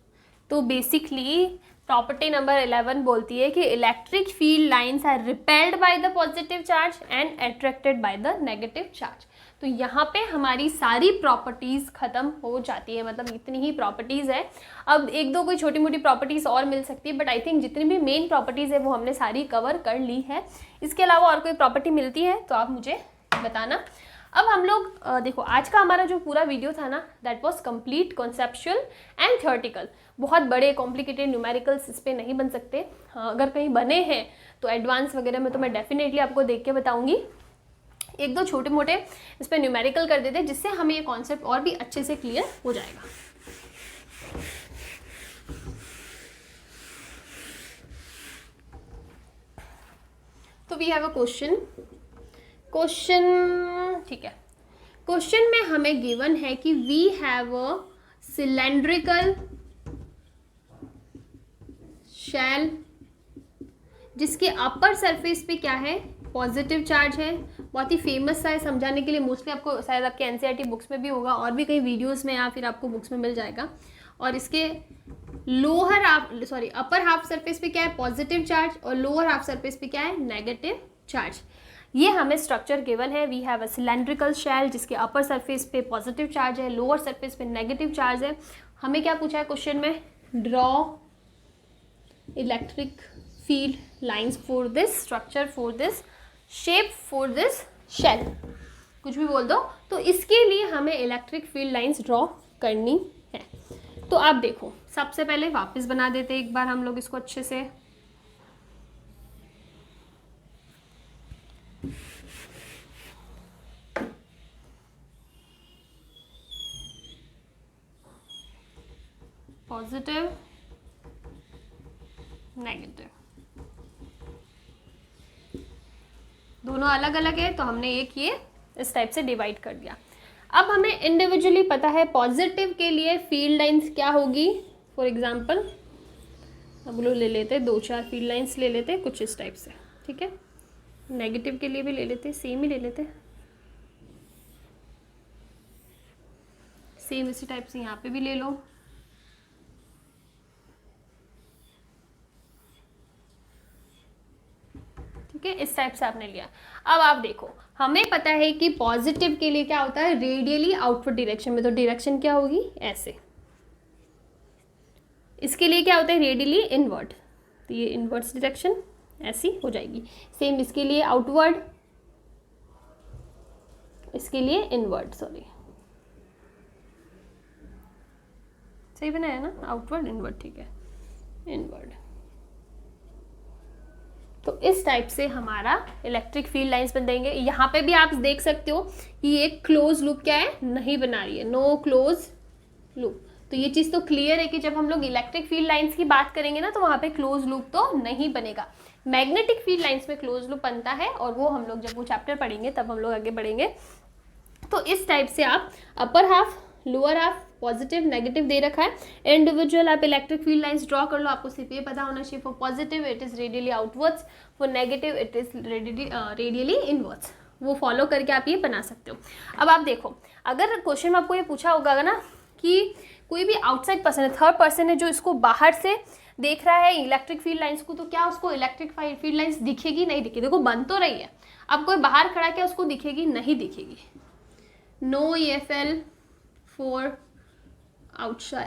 तो बेसिकली प्रॉपर्टी नंबर 11 बोलती है कि electric field lines are repelled by the positive charge and attracted by the negative charge. तो यहाँ पे हमारी सारी प्रॉपर्टीज़ ख़त्म हो जाती है, मतलब इतनी ही प्रॉपर्टीज़ है। अब एक दो कोई छोटी मोटी प्रॉपर्टीज़ और मिल सकती है, बट आई थिंक जितनी भी मेन प्रॉपर्टीज़ है वो हमने सारी कवर कर ली है। इसके अलावा और कोई प्रॉपर्टी मिलती है तो आप मुझे बताना। अब हम लोग देखो, आज का हमारा जो पूरा वीडियो था ना, that was complete conceptual and theoretical. बहुत बड़े कॉम्प्लिकेटेड न्यूमेरिकल्स इस पे नहीं बन सकते। अगर कहीं बने हैं तो एडवांस वगैरह में तो मैं डेफिनेटली आपको देख के बताऊंगी। एक दो छोटे मोटे इस पर न्यूमेरिकल कर देते, जिससे हमें ये कॉन्सेप्ट और भी अच्छे से क्लियर हो जाएगा। तो वी हैव अ क्वेश्चन। ठीक है, क्वेश्चन में हमें गिवन है कि we have a cylindrical shell जिसके अपर सरफेस पे क्या है, पॉजिटिव चार्ज है। बहुत ही फेमस सा है, समझाने के लिए मोस्टली आपको शायद आपके एनसीईआरटी बुक्स में भी होगा, और भी कई वीडियोस में या फिर आपको बुक्स में मिल जाएगा। और इसके lower half sorry upper half surface पे क्या है, पॉजिटिव चार्ज, और लोअर हाफ सरफेस पे क्या है, नेगेटिव चार्ज। ये हमें स्ट्रक्चर गिवन है। We have a cylindrical shell जिसके अपर सरफेस पे पॉजिटिव चार्ज है, लोअर सरफेस पे नेगेटिव चार्ज है। हमें क्या पूछा है क्वेश्चन में, draw electric field lines for this structure, for this shape, for this shell, कुछ भी बोल दो। तो इसके लिए हमें इलेक्ट्रिक फील्ड लाइंस ड्रॉ करनी है। तो आप देखो, सबसे पहले वापस बना देते एक बार हम लोग इसको अच्छे से। पॉजिटिव, नेगेटिव, दोनों अलग अलग है तो हमने एक ये इस टाइप से डिवाइड कर दिया। अब हमें इंडिविजुअली पता है पॉजिटिव के लिए फील्ड लाइंस क्या होगी। फॉर एग्जांपल अब लोग ले लेते हैं 2-4 फील्ड लाइंस ले लेते हैं कुछ इस टाइप से, ठीक है। नेगेटिव के लिए भी ले लेते हैं, सेम ही ले लेते हैं, सेम इसी टाइप से यहाँ पे भी ले लो। ठीक है, इस टाइप से आपने लिया। अब आप देखो, हमें पता है कि पॉजिटिव के लिए क्या होता है, रेडियली आउटवर्ड डायरेक्शन में, तो डायरेक्शन क्या होगी, ऐसे। इसके लिए क्या होता है, रेडियली इनवर्ड, तो ये इनवर्ड्स डायरेक्शन ऐसी हो जाएगी। सेम इसके लिए आउटवर्ड, इसके लिए इनवर्ड, सॉरी सही बनाया ना, आउटवर्ड इनवर्ड, ठीक है, इनवर्ड। तो इस टाइप से हमारा इलेक्ट्रिक फील्ड लाइंस बन जाएंगे। यहाँ पे भी आप देख सकते हो कि ये क्लोज लूप क्या है, नहीं बना रही है, नो क्लोज लूप। तो ये चीज़ तो क्लियर है कि जब हम लोग इलेक्ट्रिक फील्ड लाइंस की बात करेंगे ना, तो वहाँ पे क्लोज लूप तो नहीं बनेगा। मैग्नेटिक फील्ड लाइंस में क्लोज लूप बनता है, और वो हम लोग जब वो चैप्टर पढ़ेंगे तब हम लोग आगे बढ़ेंगे। तो इस टाइप से आप upper half, lower half, positive, negative दे रखा है। इंडिविजुअल आप इलेक्ट्रिक फील्ड लाइंस ड्रॉ कर लो, आपको सिर्फ ये पता होना चाहिए, for positive it is radially outwards, for negative it is radially inwards. वो फॉलो करके आप ये बना सकते हो। अब आप देखो, अगर क्वेश्चन में आपको ये पूछा होगा ना कि कोई भी आउटसाइड पर्सन है, थर्ड पर्सन है, जो इसको बाहर से देख रहा है इलेक्ट्रिक फील्ड लाइंस को, तो क्या उसको इलेक्ट्रिक फील्ड लाइंस दिखेगी, नहीं दिखेगी। देखो बन तो रही है, अब कोई बाहर खड़ा क्या उसको दिखेगी, नहीं दिखेगी। नो EFL फॉर आउटसाइड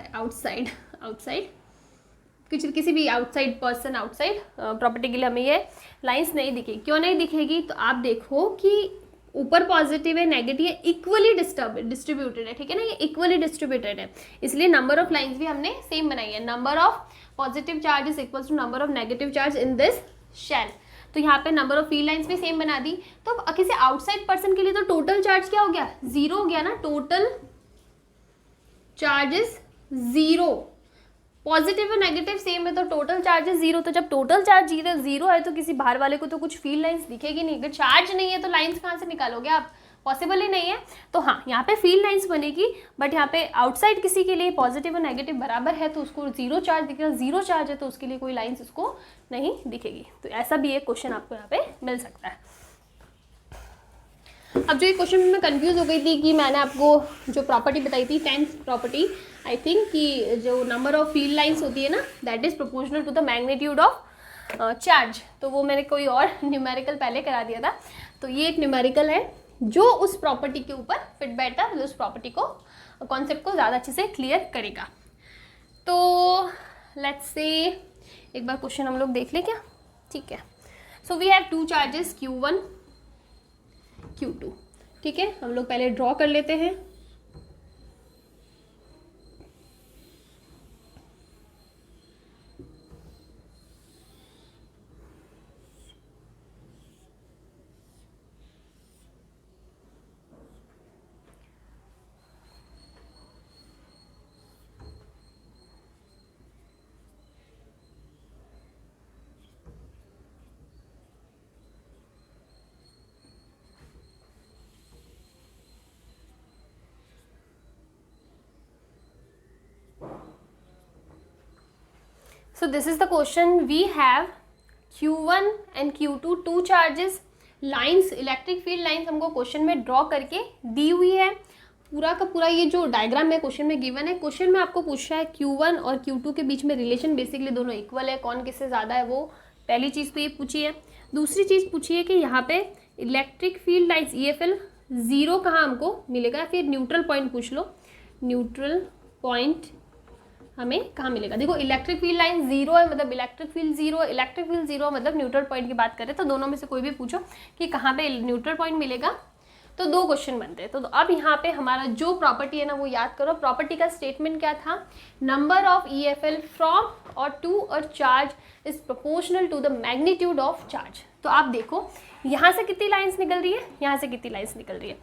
किसी भी आउटसाइड पर्सन, आउटसाइड प्रॉपर्टी के लिए हमें ये लाइंस नहीं दिखेगी। क्यों नहीं दिखेगी, तो आप देखो कि ऊपर पॉजिटिव है, नेगेटिव है, इक्वली डिस्ट्रीब्यूटेड है, ठीक है ना, ये इक्वली डिस्ट्रीब्यूटेड है, इसलिए नंबर ऑफ लाइंस भी हमने सेम बनाई है। Number of positive charge is equal to number of negative charge in this shell. तो यहाँ पे नंबर ऑफ फील्ड लाइंस भी सेम बना दी। तो किसी आउटसाइड पर्सन के लिए तो टोटल चार्ज क्या हो गया, 0 हो गया ना, टोटल चार्ज इज 0। पॉजिटिव और नेगेटिव सेम है तो टोटल चार्ज इज 0। तो जब टोटल चार्ज 0 है तो किसी बाहर वाले को तो कुछ फील्ड लाइंस दिखेगी नहीं। अगर चार्ज नहीं है तो लाइंस कहाँ से निकालोगे आप, पॉसिबल ही नहीं है। तो हाँ, यहाँ पे फील्ड लाइंस बनेगी, बट यहाँ पे आउटसाइड किसी के लिए पॉजिटिव और नेगेटिव बराबर है तो उसको 0 चार्ज दिखेगा, 0 चार्ज है तो उसके लिए कोई लाइंस उसको नहीं दिखेगी। तो ऐसा भी एक क्वेश्चन आपको यहाँ पे मिल सकता है। अब जो ये क्वेश्चन में कंफ्यूज हो गई थी कि मैंने आपको जो प्रॉपर्टी बताई थी, 10th प्रॉपर्टी आई थिंक, कि जो नंबर ऑफ फील्ड लाइंस होती है ना, that is proportional to the magnitude of charge. तो वो मैंने कोई और न्यूमेरिकल पहले करा दिया था। तो ये एक न्यूमेरिकल है जो उस प्रॉपर्टी के ऊपर फिट बैठता है, उस प्रॉपर्टी को, कॉन्सेप्ट को ज़्यादा अच्छे से क्लियर करेगा। तो लेट्स से एक बार क्वेश्चन हम लोग देख लें क्या, ठीक है। So we have 2 charges Q1 Q2, ठीक है। हम लोग पहले ड्रॉ कर लेते हैं। So this is the question. We have Q1 and Q2 2 charges, lines, electric field lines हमको क्वेश्चन में ड्रॉ करके दी हुई है पूरा का पूरा ये जो डायग्राम है क्वेश्चन में गिवन है, क्वेश्चन में आपको पूछ रहा है Q1 और Q2 के बीच में रिलेशन बेसिकली दोनों इक्वल है, कौन किससे ज़्यादा है, वो पहली चीज़ तो ये पूछी है। दूसरी चीज़ पूछी है कि यहाँ पे electric field lines EFL zero कहाँ हमको मिलेगा, फिर न्यूट्रल पॉइंट पूछ लो, न्यूट्रल पॉइंट हमें कहाँ मिलेगा। देखो इलेक्ट्रिक फील्ड लाइन जीरो है मतलब electric field zero, electric field zero मतलब न्यूट्रल पॉइंट की बात करें तो दोनों में से कोई भी पूछो कि कहाँ पे न्यूट्रल पॉइंट मिलेगा, तो दो क्वेश्चन बनते हैं। तो अब यहाँ पे हमारा जो प्रॉपर्टी है ना वो याद करो। प्रॉपर्टी का स्टेटमेंट क्या था, नंबर ऑफ EFL फ्रॉम और to a charge is proportional to the magnitude of charge. तो आप देखो यहाँ से कितनी लाइन्स निकल रही है, यहाँ से कितनी लाइन्स निकल रही है।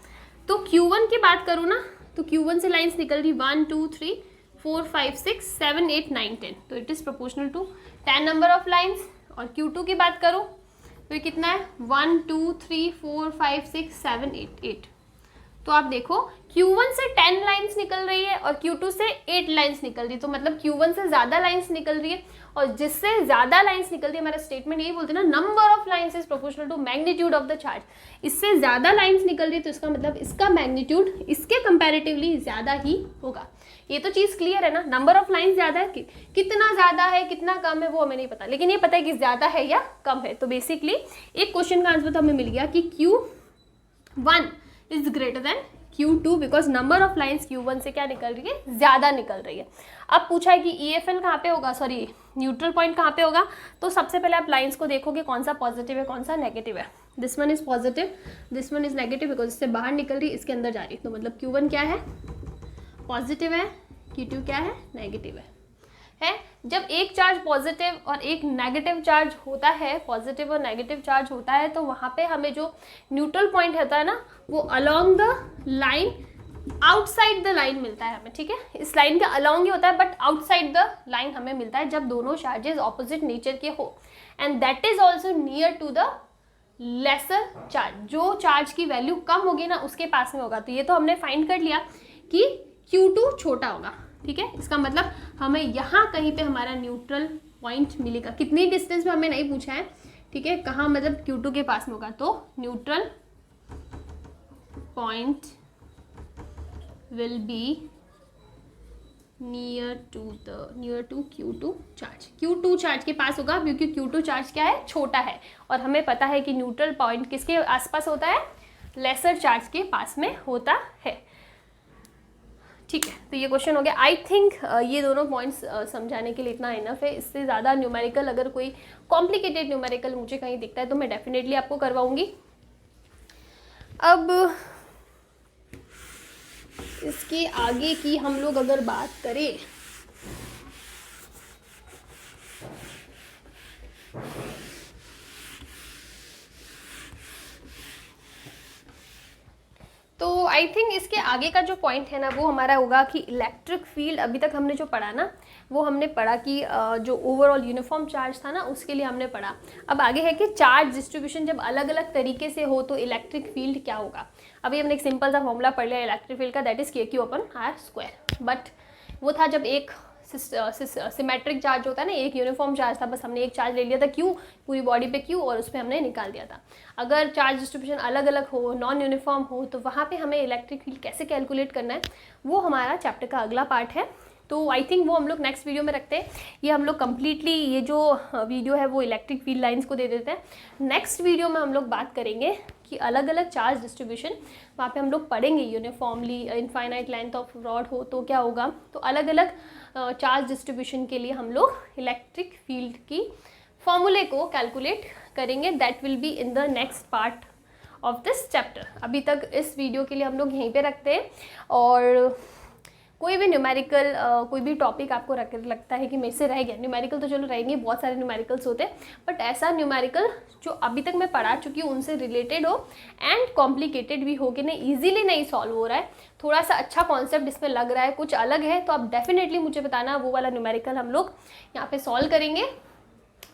तो Q1 की बात करूँ ना तो Q1 से लाइन्स निकल रही 1 2 3 4 5 6 7 8 9 10, तो it is proportional to 10 number of lines. और Q2 की बात करो तो ये कितना है 1 2 3 4 5 6 7 8 8। तो आप देखो Q1 से 10 लाइन्स निकल रही है और Q2 से 8 लाइन्स निकल रही है, तो मतलब Q1 से ज़्यादा लाइन्स निकल रही है, और जिससे ज़्यादा लाइन्स निकल रही है हमारा स्टेटमेंट यही बोलते हैं ना, number of lines is proportional to magnitude of the charge. इससे ज़्यादा लाइन्स निकल रही है तो इसका मतलब इसका मैग्नीट्यूड इसके कंपैरेटिवली ज़्यादा ही होगा। ये तो चीज़ क्लियर है ना, नंबर ऑफ लाइन्स ज़्यादा है, कितना ज़्यादा है कितना कम है वो हमें नहीं पता, लेकिन ये पता है कि ज़्यादा है या कम है। तो बेसिकली एक क्वेश्चन का आंसर तो हमें मिल गया कि Q1 is greater then Q2 because number of lines Q1 से क्या निकल रही है, ज़्यादा निकल रही है। अब पूछा है कि EFL कहाँ पे होगा, सॉरी न्यूट्रल पॉइंट कहाँ पे होगा, तो सबसे पहले आप लाइन्स को देखोगे कौन सा पॉजिटिव है कौन सा नेगेटिव है। This one is positive, this one is negative because इससे बाहर निकल रही है इसके अंदर जा रही है, तो मतलब Q1 क्या है पॉजिटिव है, Q2 क्या है नेगेटिव है। जब एक चार्ज पॉजिटिव और एक नेगेटिव चार्ज होता है, पॉजिटिव और नेगेटिव चार्ज होता है, तो वहाँ पे हमें जो न्यूट्रल पॉइंट होता है ना वो along the line, outside the line मिलता है हमें, ठीक है। इस लाइन के अलोंग ही होता है बट आउटसाइड द लाइन हमें मिलता है जब दोनों चार्जेस ऑपोजिट नेचर के हो, and that is also near to the lesser charge. जो चार्ज की वैल्यू कम होगी ना उसके पास में होगा। तो ये तो हमने फाइंड कर लिया कि Q2 छोटा होगा, ठीक है। इसका मतलब हमें यहाँ कहीं पे हमारा न्यूट्रल पॉइंट मिलेगा, कितनी डिस्टेंस पे हमें नहीं पूछा है, ठीक है, कहाँ मतलब Q2 के पास में होगा, तो neutral point will be near to Q2 charge. Q2 charge के पास होगा क्योंकि Q2 चार्ज क्या है, छोटा है, और हमें पता है कि न्यूट्रल पॉइंट किसके आसपास होता है, लेसर चार्ज के पास में होता है, ठीक है। तो ये क्वेश्चन हो गया। आई थिंक ये दोनों पॉइंट्स समझाने के लिए इतना इनफ है। इससे ज़्यादा न्यूमेरिकल अगर कोई कॉम्प्लिकेटेड न्यूमेरिकल मुझे कहीं दिखता है तो मैं डेफिनेटली आपको करवाऊंगी। अब इसके आगे की हम लोग अगर बात करें तो आई थिंक इसके आगे का जो पॉइंट है ना वो हमारा होगा कि इलेक्ट्रिक फील्ड, अभी तक हमने जो पढ़ा ना वो हमने पढ़ा कि जो ओवरऑल यूनिफॉर्म चार्ज था ना उसके लिए हमने पढ़ा। अब आगे है कि चार्ज डिस्ट्रीब्यूशन जब अलग अलग तरीके से हो तो इलेक्ट्रिक फील्ड क्या होगा। अभी हमने एक सिंपल सा फॉर्मूला पढ़ लिया इलेक्ट्रिक फील्ड का, दैट इज KQ/R², बट वो था जब एक सिमेट्रिक चार्ज होता है ना, एक यूनिफॉर्म चार्ज था, बस हमने एक चार्ज ले लिया था Q, पूरी बॉडी पे Q, और उस पर हमने निकाल दिया था। अगर चार्ज डिस्ट्रीब्यूशन अलग अलग हो, नॉन यूनिफॉर्म हो, तो वहाँ पे हमें इलेक्ट्रिक फील्ड कैसे कैलकुलेट करना है वो हमारा चैप्टर का अगला पार्ट है। तो आई थिंक वो हम लोग नेक्स्ट वीडियो में रखते हैं। ये हम लोग कम्प्लीटली ये जो वीडियो है वो इलेक्ट्रिक फील्ड लाइंस को दे देते हैं। नेक्स्ट वीडियो में हम लोग बात करेंगे कि अलग अलग चार्ज डिस्ट्रीब्यूशन वहाँ पे हम लोग पढ़ेंगे, uniformly infinite length of rod हो तो क्या होगा। तो अलग अलग चार्ज डिस्ट्रीब्यूशन के लिए हम लोग इलेक्ट्रिक फील्ड की फॉर्मूले को कैलकुलेट करेंगे। That will be in the next part of this chapter. अभी तक इस वीडियो के लिए हम लोग यहीं पे रखते हैं, और कोई भी न्यूमेरिकल कोई भी टॉपिक आपको लगता है कि मेरे से रह गया, न्यूमेरिकल तो चलो रहेंगे, बहुत सारे न्यूमेरिकल्स होते हैं, बट ऐसा न्यूमेरिकल जो अभी तक मैं पढ़ा चुकी हूँ उनसे रिलेटेड हो एंड कॉम्प्लिकेटेड भी हो, कि नहीं ईजिली नहीं सॉल्व हो रहा है, थोड़ा सा अच्छा कॉन्सेप्ट इसमें लग रहा है, कुछ अलग है, तो आप डेफिनेटली मुझे बताना, वो वाला न्यूमेरिकल हम लोग यहाँ पे सॉल्व करेंगे।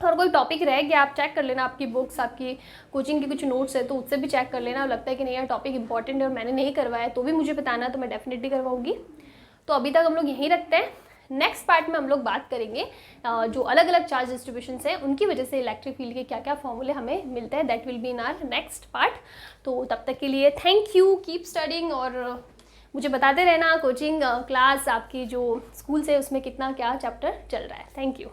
और कोई टॉपिक रह गया आप चेक कर लेना, आपकी बुक्स, आपकी कोचिंग के कुछ नोट्स है तो उससे भी चेक कर लेना, लगता है कि नहीं यार टॉपिक इंपॉर्टेंट है और मैंने नहीं करवाया तो भी मुझे बताना, तो मैं डेफिनेटली करवाऊंगी। तो अभी तक हम लोग यहीं रखते हैं। नेक्स्ट पार्ट में हम लोग बात करेंगे जो अलग अलग चार्ज डिस्ट्रीब्यूशन हैं उनकी वजह से इलेक्ट्रिक फील्ड के क्या क्या फॉर्मूले हमें मिलते हैं। That will be in our next part. तो तब तक के लिए थैंक यू, कीप स्टडिंग, और मुझे बताते रहना कोचिंग क्लास आपकी जो स्कूल से उसमें कितना क्या चैप्टर चल रहा है। Thank you.